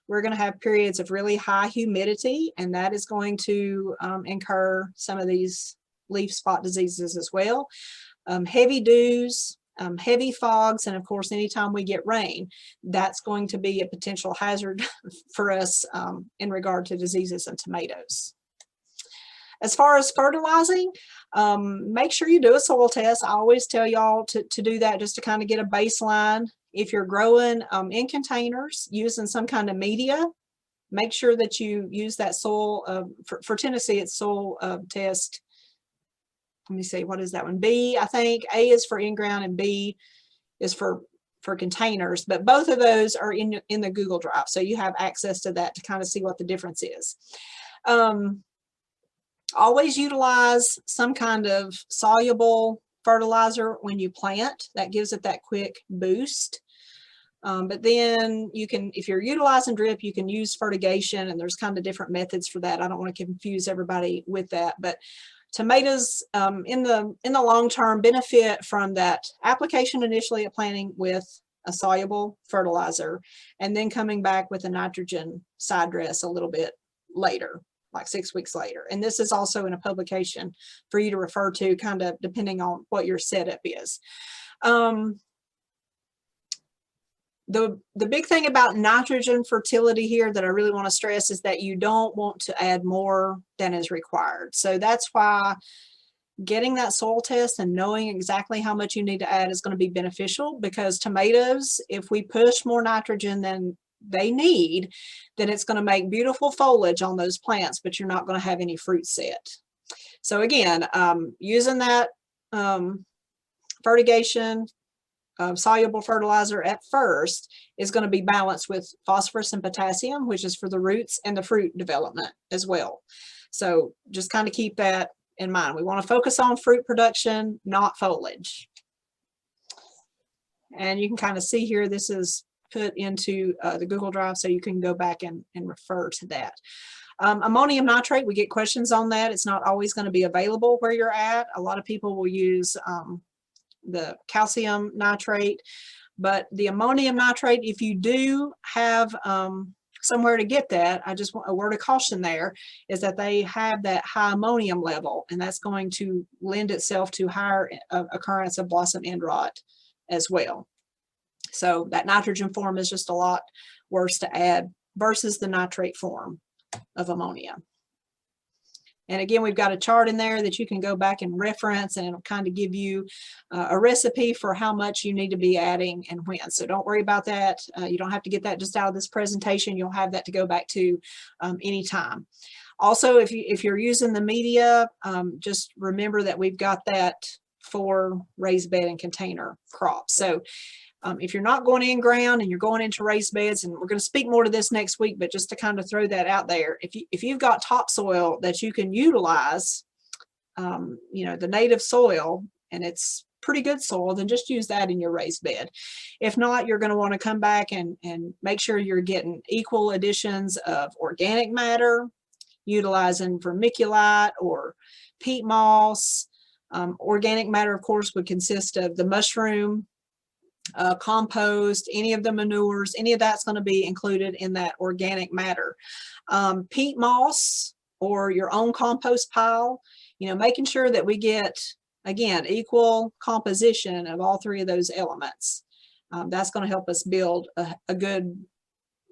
We're going to have periods of really high humidity, and that is going to incur some of these leaf spot diseases as well. Heavy dews, heavy fogs, and of course, anytime we get rain, that's going to be a potential hazard for us in regard to diseases in tomatoes. As far as fertilizing, make sure you do a soil test. I always tell y'all to do that just to kind of get a baseline. If you're growing in containers using some kind of media, make sure that you use that soil. For Tennessee, it's soil test. Let me see, what is that one? B, I think. A is for in-ground and B is for containers, but both of those are in the Google Drive, so you have access to that to kind of see what the difference is. Always utilize some kind of soluble fertilizer when you plant. That gives it that quick boost. But then you can, if you're utilizing drip, you can use fertigation, and there's kind of different methods for that. I don't want to confuse everybody with that, but tomatoes in the long term benefit from that application initially at planting with a soluble fertilizer, and then coming back with a nitrogen side dress a little bit later, like 6 weeks later. And this is also in a publication for you to refer to, kind of depending on what your setup is. The big thing about nitrogen fertility here that I really want to stress is that you don't want to add more than is required. So that's why getting that soil test and knowing exactly how much you need to add is going to be beneficial, because tomatoes, if we push more nitrogen than they need, then it's going to make beautiful foliage on those plants, but you're not going to have any fruit set. So again, using that fertigation, soluble fertilizer at first is going to be balanced with phosphorus and potassium, which is for the roots and the fruit development as well. So just kind of keep that in mind. We want to focus on fruit production, not foliage. And you can kind of see here, this is put into the Google Drive, so you can go back and refer to that. Ammonium nitrate, we get questions on that. It's not always going to be available where you're at. A lot of people will use the calcium nitrate, but the ammonium nitrate, if you do have somewhere to get that, I just want a word of caution there, is that they have that high ammonium level, and that's going to lend itself to higher occurrence of blossom end rot as well. So that nitrogen form is just a lot worse to add versus the nitrate form of ammonia. And again, we've got a chart in there that you can go back and reference, and it'll kind of give you a recipe for how much you need to be adding and when. So don't worry about that. You don't have to get that just out of this presentation. You'll have that to go back to anytime. Also, if you're using the media, just remember that we've got that for raised bed and container crops. So if you're not going in ground and you're going into raised beds, and we're going to speak more to this next week, but just to kind of throw that out there, if you've got topsoil that you can utilize, you know, the native soil, and it's pretty good soil, then just use that in your raised bed. If not, you're going to want to come back and make sure you're getting equal additions of organic matter, utilizing vermiculite or peat moss. Organic matter, of course, would consist of the mushroom, compost, any of the manures, any of that's going to be included in that organic matter. Peat moss or your own compost pile, you know, making sure that we get, again, equal composition of all three of those elements. That's going to help us build a good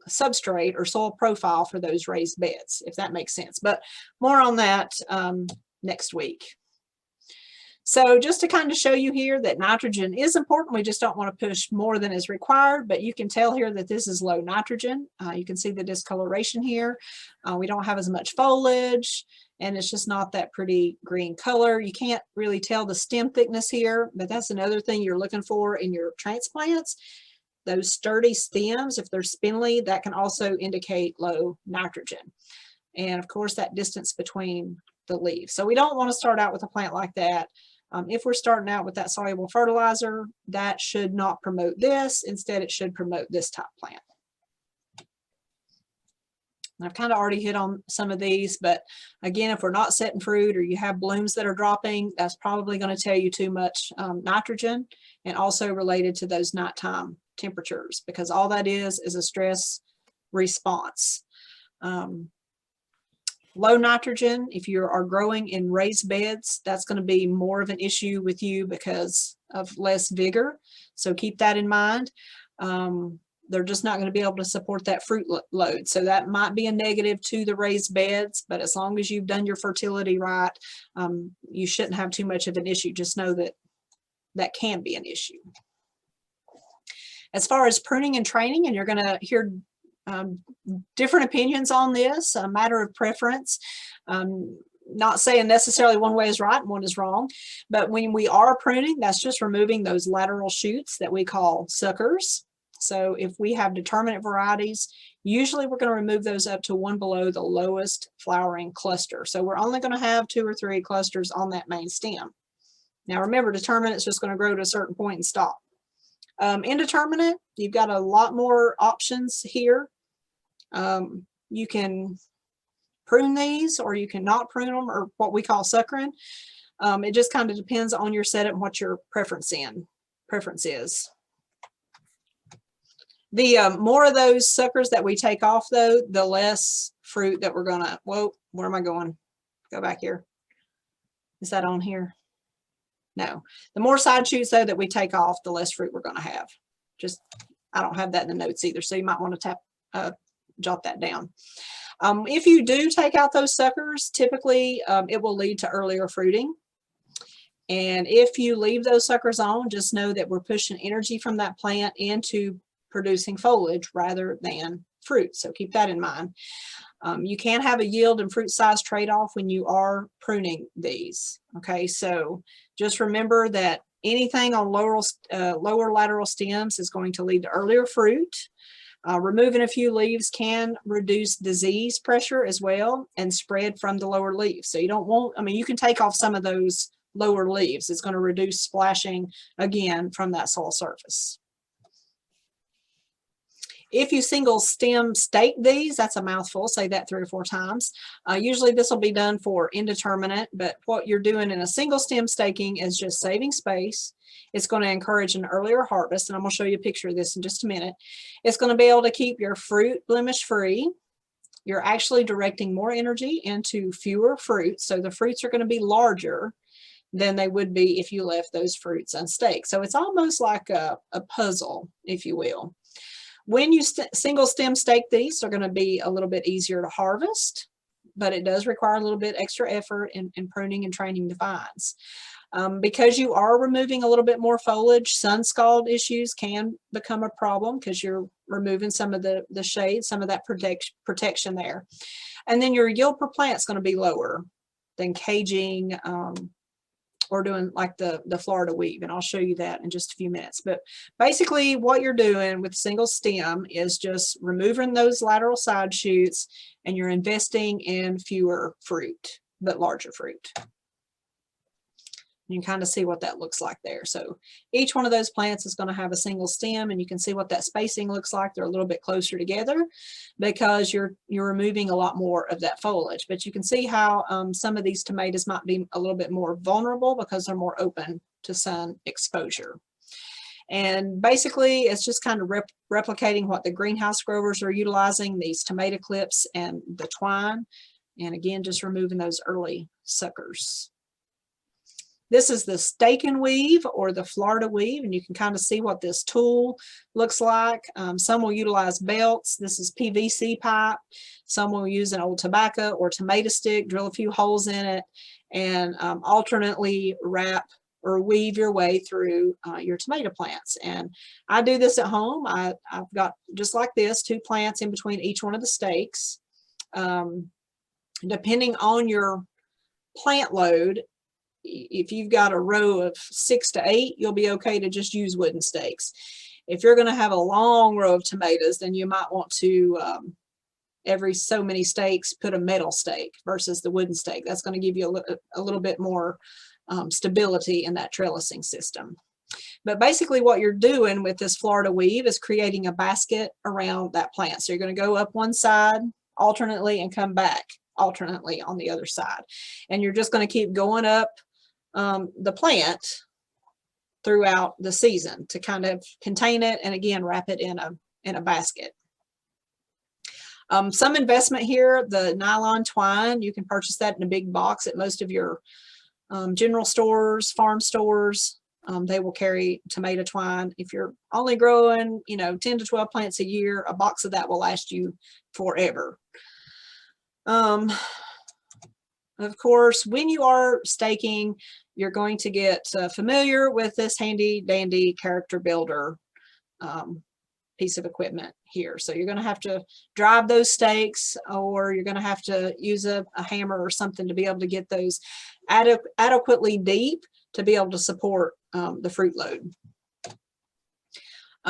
substrate or soil profile for those raised beds, if that makes sense. But more on that next week. So just to kind of show you here that nitrogen is important, we just don't want to push more than is required, but you can tell here that this is low nitrogen. You can see the discoloration here. We don't have as much foliage, and it's just not that pretty green color. You can't really tell the stem thickness here, but that's another thing you're looking for in your transplants. Those sturdy stems, if they're spindly, that can also indicate low nitrogen. And of course, that distance between the leaves. So we don't want to start out with a plant like that. If we're starting out with that soluble fertilizer, that should not promote this. Instead, it should promote this type plant. And I've kind of already hit on some of these, but again, if we're not setting fruit or you have blooms that are dropping, that's probably going to tell you too much nitrogen, and also related to those nighttime temperatures, because all that is a stress response. Low nitrogen, if you are growing in raised beds, that's going to be more of an issue with you because of less vigor. So keep that in mind. They're just not going to be able to support that fruit load. So that might be a negative to the raised beds, but as long as you've done your fertility right, you shouldn't have too much of an issue. Just know that that can be an issue. As far as pruning and training, and you're going to hear different opinions on this, a matter of preference. Not saying necessarily one way is right and one is wrong, but when we are pruning, that's just removing those lateral shoots that we call suckers. So if we have determinate varieties, usually we're going to remove those up to one below the lowest flowering cluster. So we're only going to have 2 or 3 clusters on that main stem. Now remember, determinate's just going to grow to a certain point and stop. Indeterminate, you've got a lot more options here. You can prune these, or you can not prune them, or what we call suckering. It just kind of depends on your setup and what your preference is. The more of those suckers that we take off, though, the less fruit that we're gonna, whoa, where am I going? Go back here. Is that on here? No. The more side shoots, though, that we take off, the less fruit we're gonna have. Just I don't have that in the notes either, so you might want to jot that down. If you do take out those suckers, typically it will lead to earlier fruiting. And if you leave those suckers on, just know that we're pushing energy from that plant into producing foliage rather than fruit. So keep that in mind. You can have a yield and fruit size trade-off when you are pruning these. Okay, so just remember that anything on lower lateral stems is going to lead to earlier fruit. Removing a few leaves can reduce disease pressure as well and spread from the lower leaves. So you don't want, I mean, you can take off some of those lower leaves. It's going to reduce splashing again from that soil surface. If you single stem stake these, that's a mouthful, say that 3 or 4 times. Usually this will be done for indeterminate, but what you're doing in a single stem staking is just saving space. It's going to encourage an earlier harvest, and I'm going to show you a picture of this in just a minute. It's going to be able to keep your fruit blemish free. You're actually directing more energy into fewer fruits, so the fruits are going to be larger than they would be if you left those fruits unstaked. So it's almost like a puzzle, if you will. When you single stem stake these, they're going to be a little bit easier to harvest, but it does require a little bit extra effort in pruning and training the vines. Because you are removing a little bit more foliage, sun scald issues can become a problem because you're removing some of the shade, some of that protection there. And then your yield per plant is going to be lower than caging or doing like the Florida weave, and I'll show you that in just a few minutes. But basically what you're doing with single stem is just removing those lateral side shoots, and you're investing in fewer fruit, but larger fruit. You can kind of see what that looks like there. So each one of those plants is going to have a single stem, and you can see what that spacing looks like. They're a little bit closer together because you're removing a lot more of that foliage. But you can see how some of these tomatoes might be a little bit more vulnerable because they're more open to sun exposure. And basically it's just kind of replicating what the greenhouse growers are utilizing, these tomato clips and the twine. And again, just removing those early suckers. This is the stake and weave, or the Florida weave, and you can kind of see what this tool looks like. Some will utilize belts. This is PVC pipe. Some will use an old tobacco or tomato stick, drill a few holes in it, and alternately wrap or weave your way through your tomato plants. And I do this at home. I've got, just like this, 2 plants in between each one of the stakes. Depending on your plant load, if you've got a row of 6 to 8, you'll be okay to just use wooden stakes. If you're going to have a long row of tomatoes, then you might want to, every so many stakes, put a metal stake versus the wooden stake. That's going to give you a little bit more stability in that trellising system. But basically what you're doing with this Florida weave is creating a basket around that plant. So you're going to go up one side alternately and come back alternately on the other side. And you're just going to keep going up the plant throughout the season to kind of contain it, and again wrap it in a basket. Some investment here. The nylon twine, you can purchase that in a big box at most of your general stores, farm stores. They will carry tomato twine. If you're only growing 10 to 12 plants a year, a box of that will last you forever. Of course, when you are staking, you're going to get familiar with this handy dandy character builder piece of equipment here. So you're going to have to drive those stakes, or you're going to have to use a hammer or something to be able to get those adequately deep to be able to support the fruit load.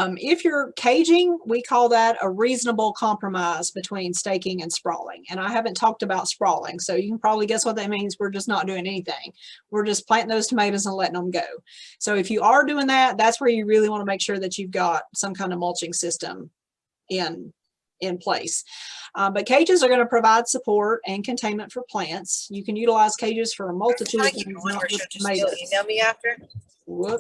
If you're caging, we call that a reasonable compromise between staking and sprawling. And I haven't talked about sprawling, so you can probably guess what that means. We're just not doing anything. We're just planting those tomatoes and letting them go. So if you are doing that, that's where you really want to make sure that you've got some kind of mulching system in place. But cages are going to provide support and containment for plants. You can utilize cages for a multitude of things, not just tomatoes. Email me after. Whoop.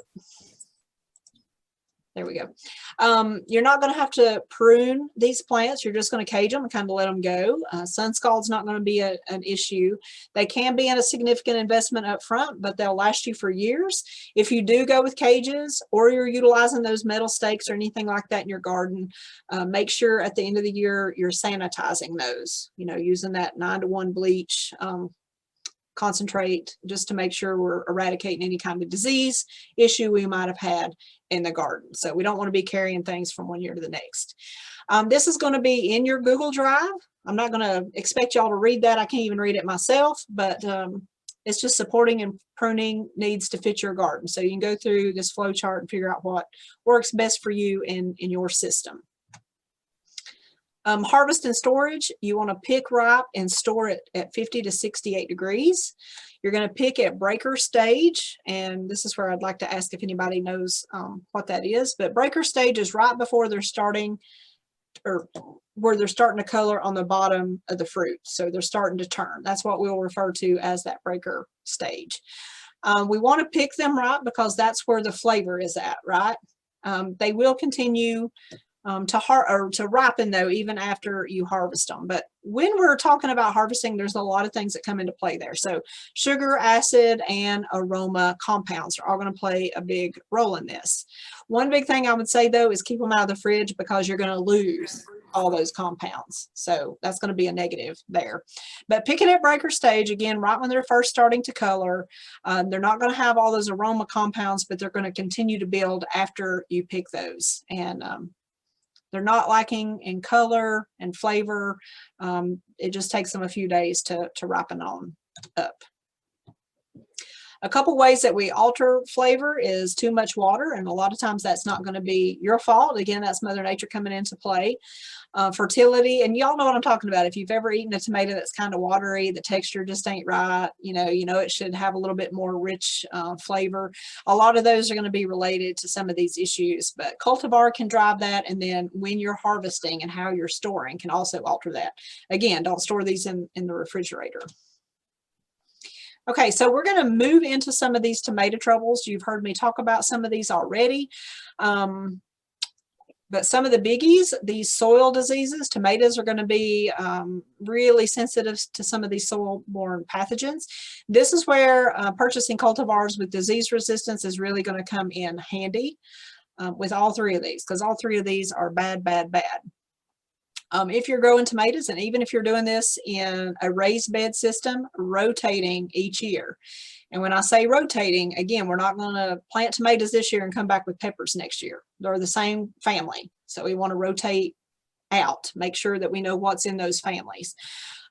There we go. You're not going to have to prune these plants. You're just going to cage them and kind of let them go. Sun scald's not going to be an issue. They can be a significant investment up front, but they'll last you for years. If you do go with cages or you're utilizing those metal stakes or anything like that in your garden, make sure at the end of the year you're sanitizing those, you know, using that 9-to-1 bleach concentrate just to make sure we're eradicating any kind of disease issue we might have had in the garden. So we don't want to be carrying things from one year to the next. This is going to be in your Google Drive. I'm not going to expect y'all to read that. I can't even read it myself, but it's just supporting and pruning needs to fit your garden. So you can go through this flow chart and figure out what works best for you in your system. Harvest and storage, you want to pick ripe and store it at 50 to 68 degrees. You're going to pick at breaker stage, and this is where I'd like to ask if anybody knows what that is. But breaker stage is right before they're starting, or where they're starting to color on the bottom of the fruit. So they're starting to turn. That's what we'll refer to as that breaker stage. We want to pick them right because that's where the flavor is at, right? They will continue to ripen though, even after you harvest them. But when we're talking about harvesting, there's a lot of things that come into play there. So sugar, acid, and aroma compounds are all going to play a big role in this. One big thing I would say though is keep them out of the fridge because you're going to lose all those compounds. So that's going to be a negative there. But picking at breaker stage, again, right when they're first starting to color, they're not going to have all those aroma compounds, but they're going to continue to build after you pick those. And they're not lacking in color and flavor. It just takes them a few days to ripen on up. A couple ways that we alter flavor is too much water, and a lot of times that's not going to be your fault. Again, that's Mother Nature coming into play. Fertility, and y'all know what I'm talking about. If you've ever eaten a tomato that's kind of watery, the texture just ain't right, you know it should have a little bit more rich flavor. A lot of those are going to be related to some of these issues, but cultivar can drive that, and then when you're harvesting and how you're storing can also alter that. Again, don't store these in the refrigerator. Okay, so we're going to move into some of these tomato troubles. You've heard me talk about some of these already. But some of the biggies, these soil diseases, tomatoes are going to be really sensitive to some of these soil-borne pathogens. This is where purchasing cultivars with disease resistance is really going to come in handy with all three of these, because all three of these are bad, bad, bad. If you're growing tomatoes, and even if you're doing this in a raised bed system, rotating each year. And when I say rotating, again, we're not going to plant tomatoes this year and come back with peppers next year. They're the same family. So we want to rotate out, make sure that we know what's in those families.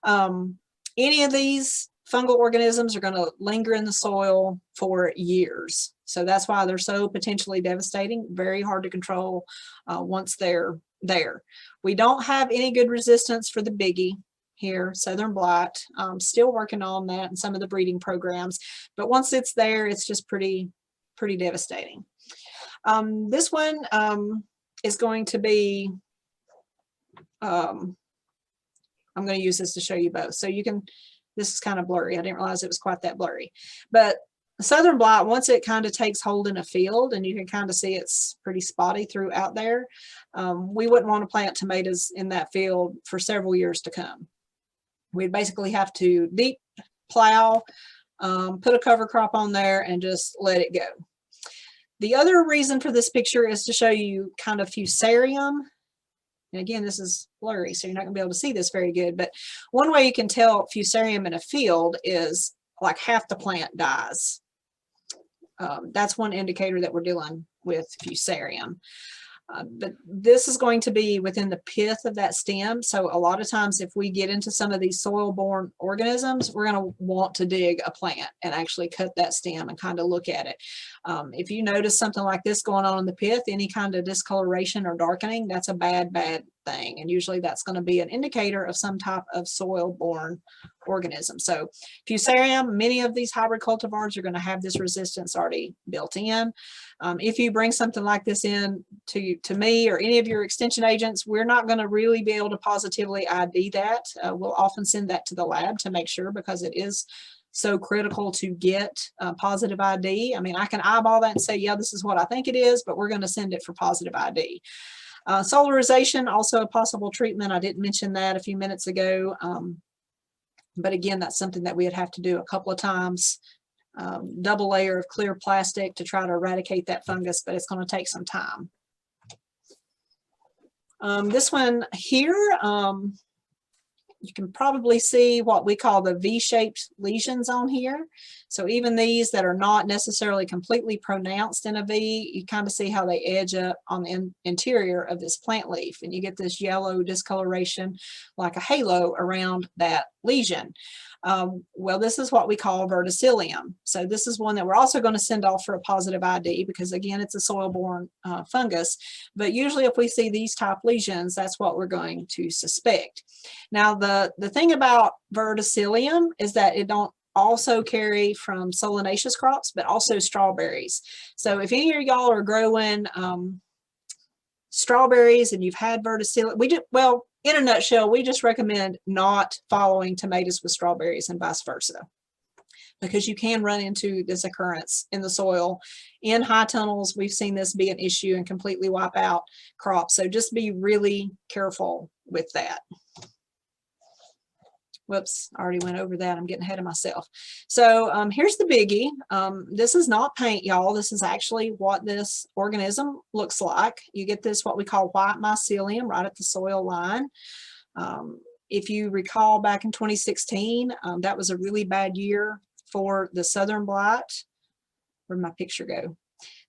Any of these fungal organisms are going to linger in the soil for years. So that's why they're so potentially devastating, very hard to control once they're there. We don't have any good resistance for the biggie here, southern blight. Still working on that and some of the breeding programs, but once it's there, it's just pretty devastating. This one is going to be, I'm going to use this to show you both. So you can, this is kind of blurry. I didn't realize it was quite that blurry, but southern blight, once it kind of takes hold in a field and you can kind of see it's pretty spotty throughout there, we wouldn't want to plant tomatoes in that field for several years to come. We'd basically have to deep plow, put a cover crop on there and just let it go. The other reason for this picture is to show you kind of fusarium. And again, this is blurry, so you're not going to be able to see this very good. But one way you can tell fusarium in a field is like half the plant dies. That's one indicator that we're dealing with fusarium. But this is going to be within the pith of that stem. So a lot of times if we get into some of these soil-borne organisms, we're going to want to dig a plant and actually cut that stem and kind of look at it. If you notice something like this going on in the pith, any kind of discoloration or darkening, that's a bad, bad thing. And usually that's going to be an indicator of some type of soil-borne organism. So fusarium, many of these hybrid cultivars are going to have this resistance already built in. If you bring something like this in to me or any of your extension agents, we're not going to really be able to positively ID that. We'll often send that to the lab to make sure, because it is so critical to get positive ID. I mean, I can eyeball that and say, yeah, this is what I think it is, but we're going to send it for positive ID. Solarization, also a possible treatment. I didn't mention that a few minutes ago. But again, that's something that we'd have to do a couple of times. Double layer of clear plastic to try to eradicate that fungus, but it's going to take some time. This one here, you can probably see what we call the V-shaped lesions on here. So even these that are not necessarily completely pronounced in a V, you kind of see how they edge up on the interior of this plant leaf, and you get this yellow discoloration like a halo around that lesion. Well, this is what we call verticillium. So this is one that we're also going to send off for a positive ID because, again, it's a soil-borne fungus. But usually if we see these type lesions, that's what we're going to suspect. Now, the thing about verticillium is that it don't also carry from solanaceous crops, but also strawberries. So if any of y'all are growing strawberries and you've had verticillium, well, in a nutshell, we just recommend not following tomatoes with strawberries and vice versa, because you can run into this occurrence in the soil. In high tunnels, we've seen this be an issue and completely wipe out crops. So just be really careful with that. Whoops, I already went over that. I'm getting ahead of myself. So here's the biggie. This is not paint, y'all. This is actually what this organism looks like. You get this, what we call white mycelium, right at the soil line. If you recall back in 2016, that was a really bad year for the southern blight. Where'd my picture go?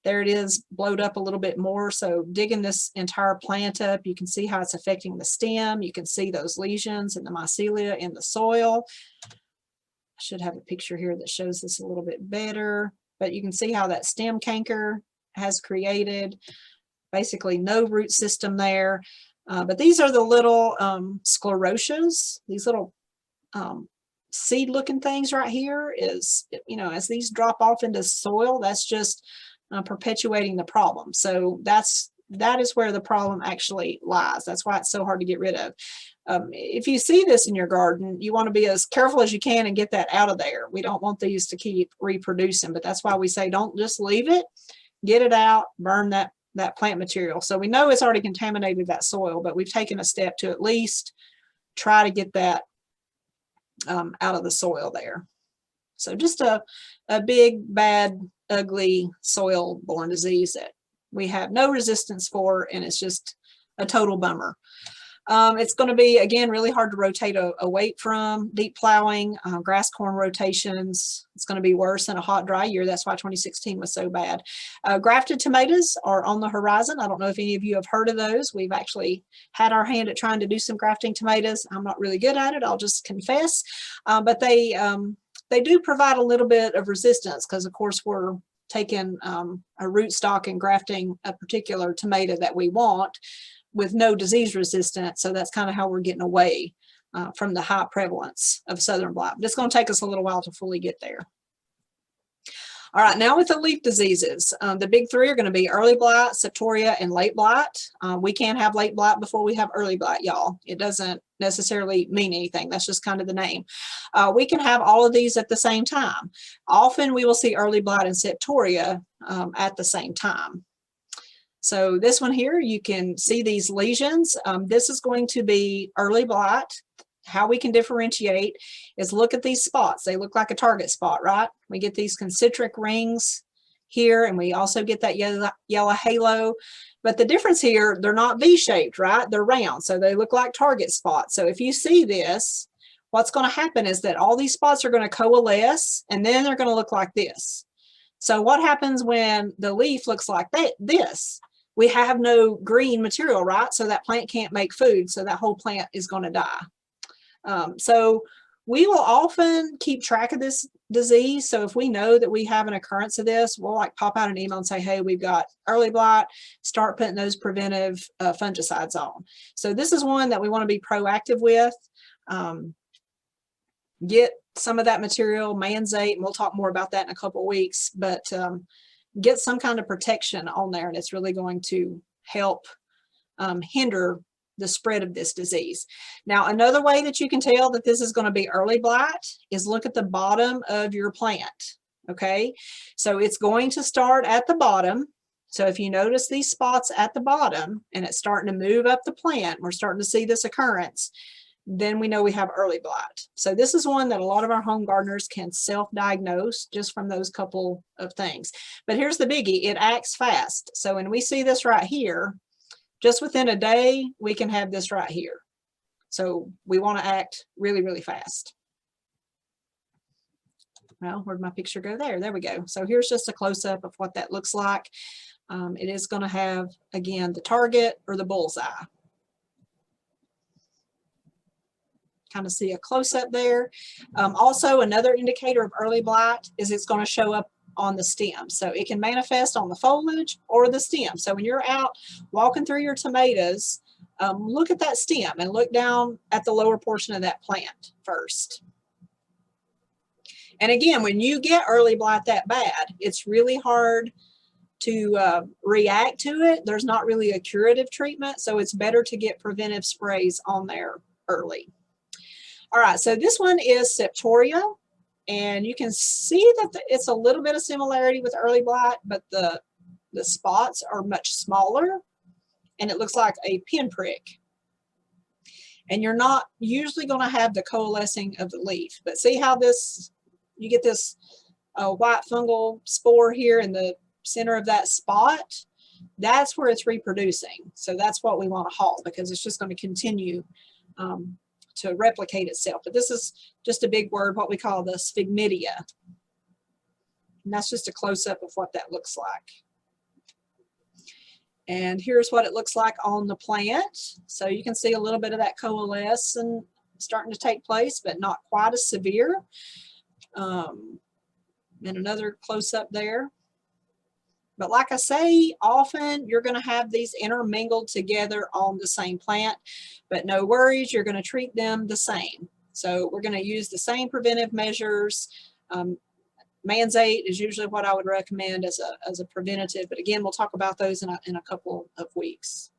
There it is, blowed up a little bit more. So digging this entire plant up, you can see how it's affecting the stem. You can see those lesions in the mycelia in the soil. I should have a picture here that shows this a little bit better, but you can see how that stem canker has created basically no root system there. But these are the little sclerotias, these little seed looking things right here. Is, you know, as these drop off into soil, that's just perpetuating the problem. So that is where the problem actually lies. That's why it's so hard to get rid of. If you see this in your garden, you want to be as careful as you can and get that out of there. We don't want these to keep reproducing, but that's why we say don't just leave it, get it out, burn that plant material. So we know it's already contaminated that soil, but we've taken a step to at least try to get that out of the soil there. So just a big, bad, ugly soil-borne disease that we have no resistance for, and it's just a total bummer. It's going to be, again, really hard to rotate away from. Deep plowing, grass corn rotations, it's going to be worse in a hot, dry year. That's why 2016 was so bad. Grafted tomatoes are on the horizon. I don't know if any of you have heard of those. We've actually had our hand at trying to do some grafting tomatoes. I'm not really good at it, I'll just confess. But they do provide a little bit of resistance because, of course, we're taking a rootstock and grafting a particular tomato that we want with no disease resistance. So that's kind of how we're getting away from the high prevalence of southern blight. But it's going to take us a little while to fully get there. All right, now with the leaf diseases, the big three are going to be early blight, septoria, and late blight. We can't have late blight before we have early blight, y'all. It doesn't necessarily mean anything. That's just kind of the name. We can have all of these at the same time. Often we will see early blight and septoria at the same time. So this one here, you can see these lesions. This is going to be early blight. How we can differentiate is look at these spots. They look like a target spot, right? We get these concentric rings here, and we also get that yellow halo. But the difference here, they're not V-shaped, right? They're round, so they look like target spots. So if you see this, what's going to happen is that all these spots are going to coalesce, and then they're going to look like this. So what happens when the leaf looks like this? We have no green material, right? So that plant can't make food, so that whole plant is going to die. So we will often keep track of this disease. So if we know that we have an occurrence of this, we'll like pop out an email and say, hey, we've got early blight, start putting those preventive fungicides on. So this is one that we want to be proactive with. Get some of that material, manzate, and we'll talk more about that in a couple of weeks, but get some kind of protection on there, and it's really going to help hinder the spread of this disease. Now, another way that you can tell that this is going to be early blight is look at the bottom of your plant. Okay, so it's going to start at the bottom. So if you notice these spots at the bottom and it's starting to move up the plant, we're starting to see this occurrence, then we know we have early blight. So this is one that a lot of our home gardeners can self-diagnose just from those couple of things. But here's the biggie, it acts fast. So when we see this right here, just within a day, we can have this right here. So we want to act really, really fast. Well, where'd my picture go there? There we go. So here's just a close-up of what that looks like. It is going to have, again, the target or the bullseye. Kind of see a close-up there. Also, another indicator of early blight is it's going to show up on the stem. So it can manifest on the foliage or the stem. So when you're out walking through your tomatoes, look at that stem and look down at the lower portion of that plant first. And again, when you get early blight that bad, it's really hard to react to it. There's not really a curative treatment, so it's better to get preventive sprays on there early. All right, so this one is Septoria, and you can see that it's a little bit of similarity with early blight, but the spots are much smaller, and it looks like a pinprick. And you're not usually going to have the coalescing of the leaf, but see how this, you get this white fungal spore here in the center of that spot? That's where it's reproducing. So that's what we want to halt, because it's just going to continue to replicate itself. But this is just a big word, what we call the sphygmidia. And that's just a close-up of what that looks like. And here's what it looks like on the plant. So you can see a little bit of that coalescence starting to take place, but not quite as severe. And another close-up there. But like I say, often you're going to have these intermingled together on the same plant, but no worries, you're going to treat them the same. So we're going to use the same preventive measures. Manzate is usually what I would recommend as a preventative, but again, we'll talk about those in a couple of weeks.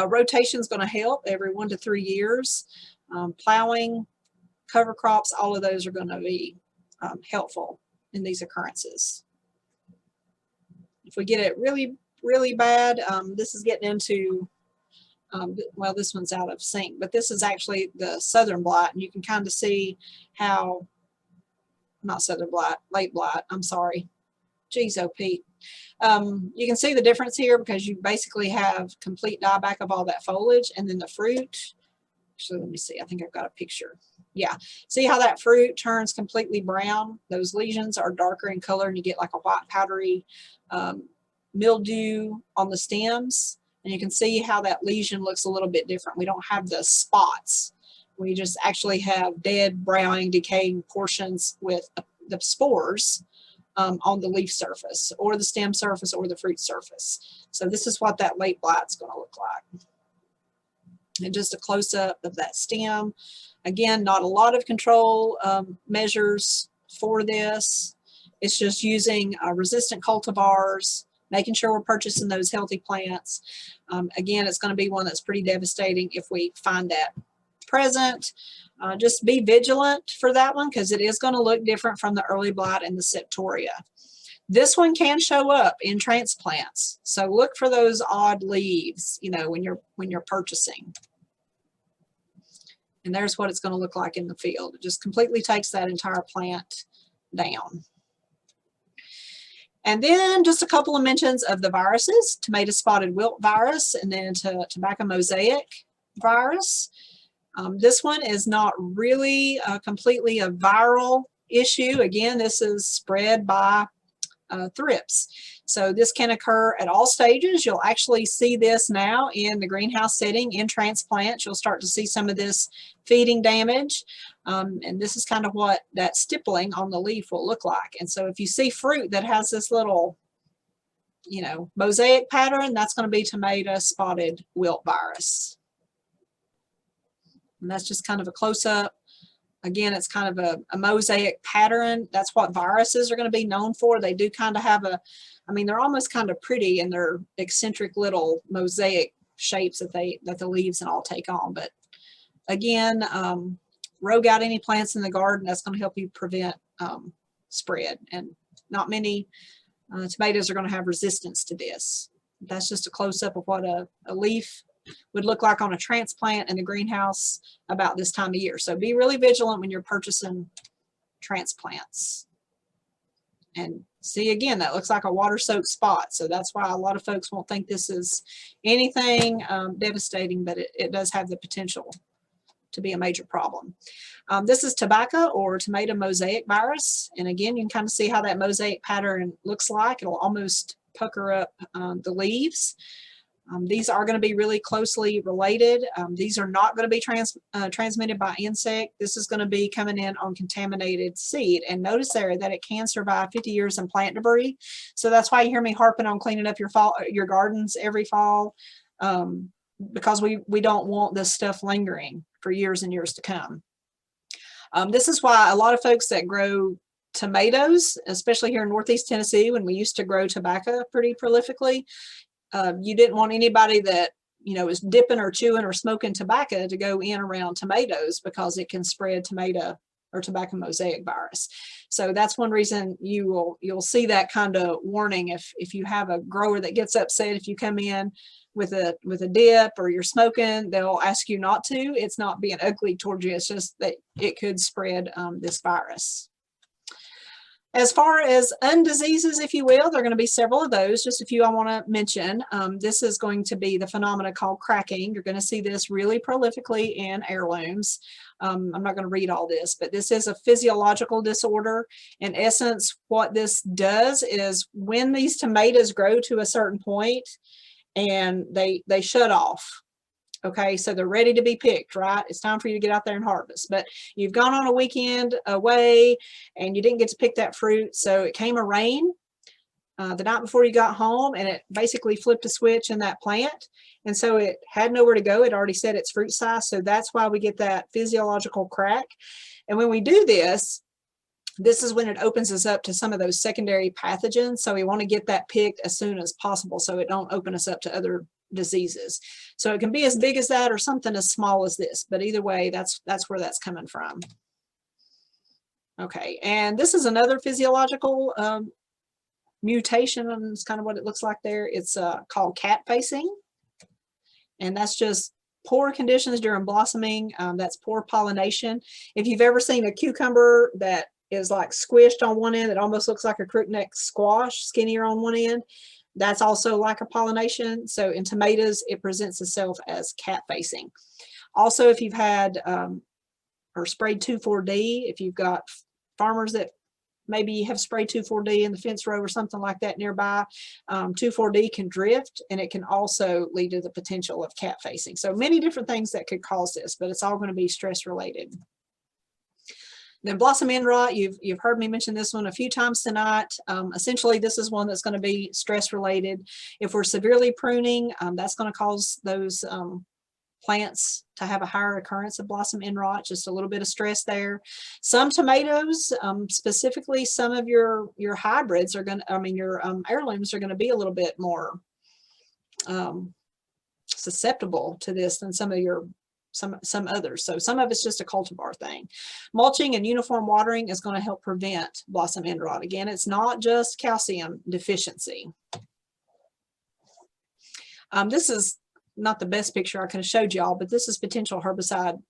Rotation is going to help every 1 to 3 years. Plowing, cover crops, all of those are going to be helpful in these occurrences. If we get it really, really bad, this is getting into, well, this one's out of sync, but this is actually the southern blight, and you can kind of see how, not southern blight, late blight, I'm sorry. Geez, oh Pete. You can see the difference here because you basically have complete dieback of all that foliage, and then the fruit. Actually, let me see, I think I've got a picture. Yeah, see how that fruit turns completely brown? Those lesions are darker in color, and you get like a white powdery mildew on the stems. And you can see how that lesion looks a little bit different. We don't have the spots. We just actually have dead, browning, decaying portions with the spores on the leaf surface or the stem surface or the fruit surface. So this is what that late blight's going to look like. And just a close-up of that stem. Again, not a lot of control measures for this. It's just using resistant cultivars, making sure we're purchasing those healthy plants. Again, it's going to be one that's pretty devastating if we find that present. Just be vigilant for that one, because it is going to look different from the early blight and the Septoria. This one can show up in transplants, so look for those odd leaves, you know, when you're purchasing. And there's what it's going to look like in the field. It just completely takes that entire plant down. And then just a couple of mentions of the viruses: tomato spotted wilt virus, and then tobacco mosaic virus. This one is not really completely a viral issue. Again, this is spread by thrips. So this can occur at all stages. You'll actually see this now in the greenhouse setting. In transplants, you'll start to see some of this feeding damage. And this is kind of what that stippling on the leaf will look like. And so if you see fruit that has this little, you know, mosaic pattern, that's going to be tomato spotted wilt virus. And that's just kind of a close-up. Again, it's kind of a mosaic pattern. That's what viruses are going to be known for. They do kind of have a, I mean, they're almost kind of pretty in their eccentric little mosaic shapes that the leaves and all take on. But again, rogue out any plants in the garden. That's going to help you prevent spread. And not many tomatoes are going to have resistance to this. That's just a close-up of what a leaf would look like on a transplant in the greenhouse about this time of year. So be really vigilant when you're purchasing transplants. And see, again, that looks like a water-soaked spot. So that's why a lot of folks won't think this is anything devastating, but it does have the potential to be a major problem. This is tobacco or tomato mosaic virus. And again, you can kind of see how that mosaic pattern looks like. It'll almost pucker up the leaves. These are going to be really closely related. These are not going to be transmitted by insect. This is going to be coming in on contaminated seed. And notice there that it can survive 50 years in plant debris. So that's why you hear me harping on cleaning up your gardens every fall, because we don't want this stuff lingering for years and years to come. This is why a lot of folks that grow tomatoes, especially here in Northeast Tennessee, when we used to grow tobacco pretty prolifically, you didn't want anybody that, you know, is dipping or chewing or smoking tobacco to go in around tomatoes, because it can spread tomato or tobacco mosaic virus. So that's one reason you'll see that kind of warning if you have a grower that gets upset if you come in with a dip or you're smoking. They'll ask you not to. It's not being ugly towards you. It's just that it could spread this virus. As far as undiseases, if you will, there are going to be several of those. Just a few I want to mention. This is going to be the phenomena called cracking. You're going to see this really prolifically in heirlooms. I'm not going to read all this, but this is a physiological disorder. In essence, what this does is when these tomatoes grow to a certain point and they shut off. Okay, so they're ready to be picked, right? It's time for you to get out there and harvest. But you've gone on a weekend away and you didn't get to pick that fruit. So it came a rain the night before you got home, and it basically flipped a switch in that plant. And so it had nowhere to go. It already set its fruit size. So that's why we get that physiological crack. And when we do this, this is when it opens us up to some of those secondary pathogens. So we want to get that picked as soon as possible so it don't open us up to other diseases. So it can be as big as that or something as small as this, but either way, that's where that's coming from. Okay, and this is another physiological mutation, and it's kind of what it looks like there. It's called cat facing, and that's just poor conditions during blossoming. That's poor pollination. If you've ever seen a cucumber that is like squished on one end, it almost looks like a crookneck squash, skinnier on one end. That's also lack of pollination. So in tomatoes, it presents itself as cat facing. Also, if you've had or sprayed 2,4-D, if you've got farmers that maybe have sprayed 2,4-D in the fence row or something like that nearby, 2,4-D can drift, and it can also lead to the potential of cat facing. So many different things that could cause this, but it's all going to be stress related. Then blossom end rot, you've heard me mention this one a few times tonight. Essentially, this is one that's going to be stress related. If we're severely pruning, that's going to cause those plants to have a higher occurrence of blossom end rot, just a little bit of stress there. Some tomatoes, specifically some of your hybrids are going to, your heirlooms are going to be a little bit more susceptible to this than some of your some others. So some of it's just a cultivar thing. Mulching and uniform watering is going to help prevent blossom end rot. Again, it's not just calcium deficiency. This is not the best picture I could have showed y'all, but this is potential herbicide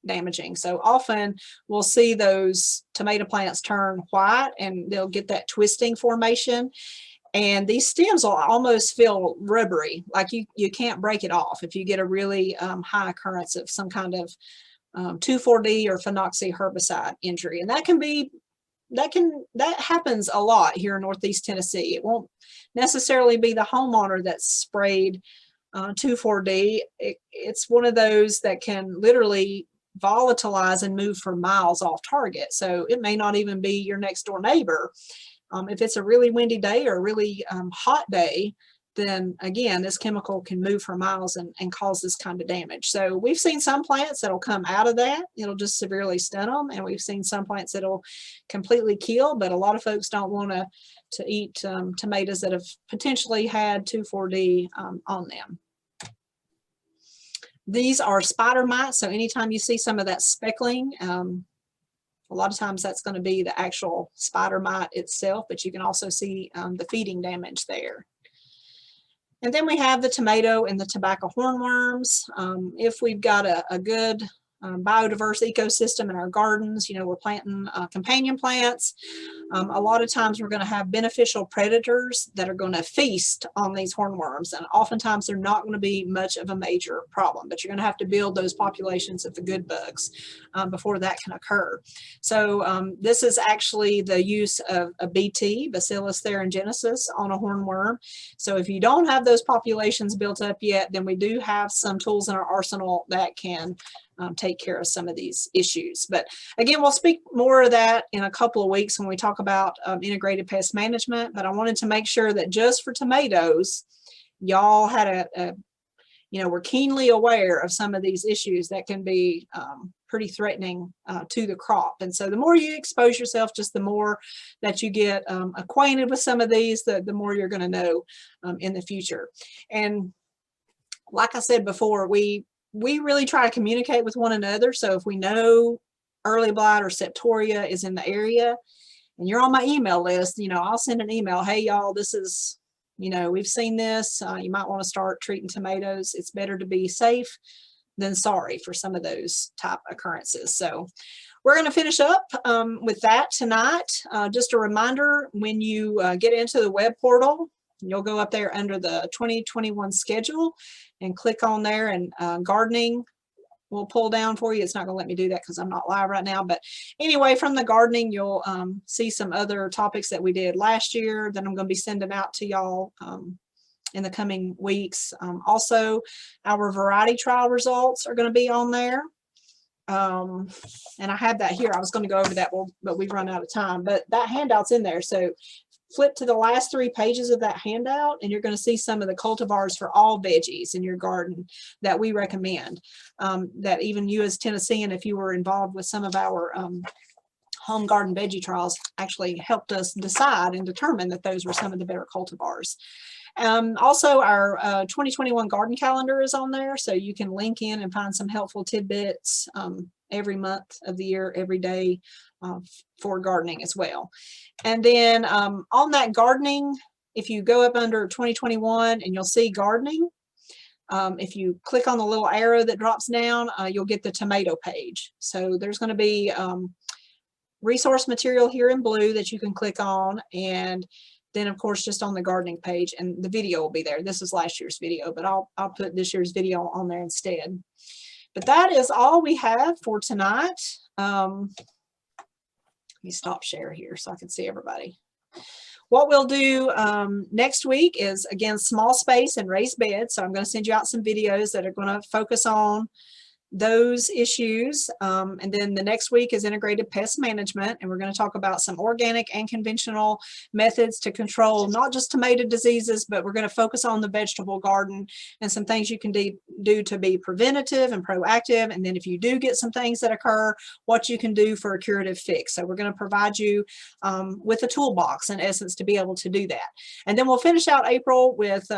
damaging. So often we'll see those tomato plants turn white and they'll get that twisting formation. And these stems will almost feel rubbery, like you can't break it off if you get a really high occurrence of some kind of 2,4-D or phenoxy herbicide injury. And that happens a lot here in Northeast Tennessee. It won't necessarily be the homeowner that's sprayed 2,4-D. It's one of those that can literally volatilize and move for miles off target. So it may not even be your next door neighbor. If it's a really windy day or a really hot day, then again, this chemical can move for miles and cause this kind of damage. So we've seen some plants that'll come out of that. It'll just severely stun them. And we've seen some plants that'll completely kill, but a lot of folks don't want to eat tomatoes that have potentially had 2,4-D on them. These are spider mites, so anytime you see some of that speckling, a lot of times that's going to be the actual spider mite itself, but you can also see the feeding damage there. And then we have the tomato and the tobacco hornworms. If we've got a good biodiverse ecosystem in our gardens, you know, we're planting companion plants. A lot of times we're going to have beneficial predators that are going to feast on these hornworms, and oftentimes they're not going to be much of a major problem, but you're going to have to build those populations of the good bugs before that can occur. So this is actually the use of a BT, Bacillus thuringiensis, on a hornworm. So if you don't have those populations built up yet, then we do have some tools in our arsenal that can take care of some of these issues. But again, we'll speak more of that in a couple of weeks when we talk about integrated pest management. But I wanted to make sure that just for tomatoes, y'all had we're keenly aware of some of these issues that can be pretty threatening to the crop. And so the more you expose yourself, just the more that you get acquainted with some of these, the more you're going to know in the future. And like I said before, we really try to communicate with one another. So if we know early blight or septoria is in the area and you're on my email list, you know, I'll send an email, hey y'all, this is, you know, we've seen this, you might want to start treating tomatoes. It's better to be safe than sorry for some of those type occurrences. So we're going to finish up with that tonight. Just a reminder, when you get into the web portal, you'll go up there under the 2021 schedule and click on there, and gardening will pull down for you. It's not going to let me do that because I'm not live right now. But anyway, from the gardening, you'll see some other topics that we did last year that I'm going to be sending out to y'all in the coming weeks. Also, our variety trial results are going to be on there. And I have that here. I was going to go over that, but we've run out of time. But that handout's in there. So flip to the last 3 pages of that handout and you're going to see some of the cultivars for all veggies in your garden that we recommend, that even you as Tennessean, if you were involved with some of our home garden veggie trials, actually helped us decide and determine that those were some of the better cultivars. Also, our 2021 garden calendar is on there, so you can link in and find some helpful tidbits every month of the year, every day for gardening as well. And then on that gardening, if you go up under 2021 and you'll see gardening, if you click on the little arrow that drops down, you'll get the tomato page. So there's going to be resource material here in blue that you can click on, and then of course just on the gardening page, and the video will be there. This is last year's video, but I'll put this year's video on there instead. But that is all we have for tonight. Let me stop share here so I can see everybody. What we'll do next week is, again, small space and raised beds. So I'm going to send you out some videos that are going to focus on those issues. And then the next week is integrated pest management, and we're going to talk about some organic and conventional methods to control not just tomato diseases, but we're going to focus on the vegetable garden and some things you can do to be preventative and proactive. And then if you do get some things that occur, what you can do for a curative fix. So we're going to provide you with a toolbox in essence to be able to do that. And then we'll finish out April with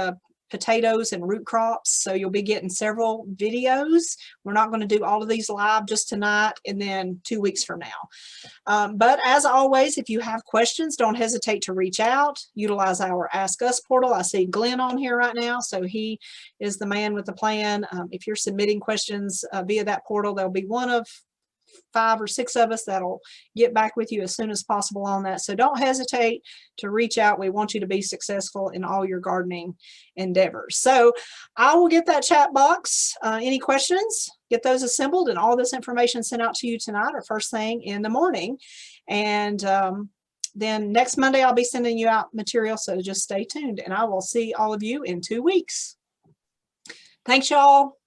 potatoes and root crops. So you'll be getting several videos. We're not going to do all of these live just tonight and then 2 weeks from now. But as always, if you have questions, don't hesitate to reach out. Utilize our Ask Us portal. I see Glenn on here right now, so he is the man with the plan. If you're submitting questions via that portal, there'll be one of 5 or 6 of us that'll get back with you as soon as possible on that. So don't hesitate to reach out. We want you to be successful in all your gardening endeavors. So I will get that chat box. Any questions? Get those assembled and all this information sent out to you tonight or first thing in the morning. And then next Monday I'll be sending you out material. So just stay tuned, and I will see all of you in 2 weeks. Thanks, y'all.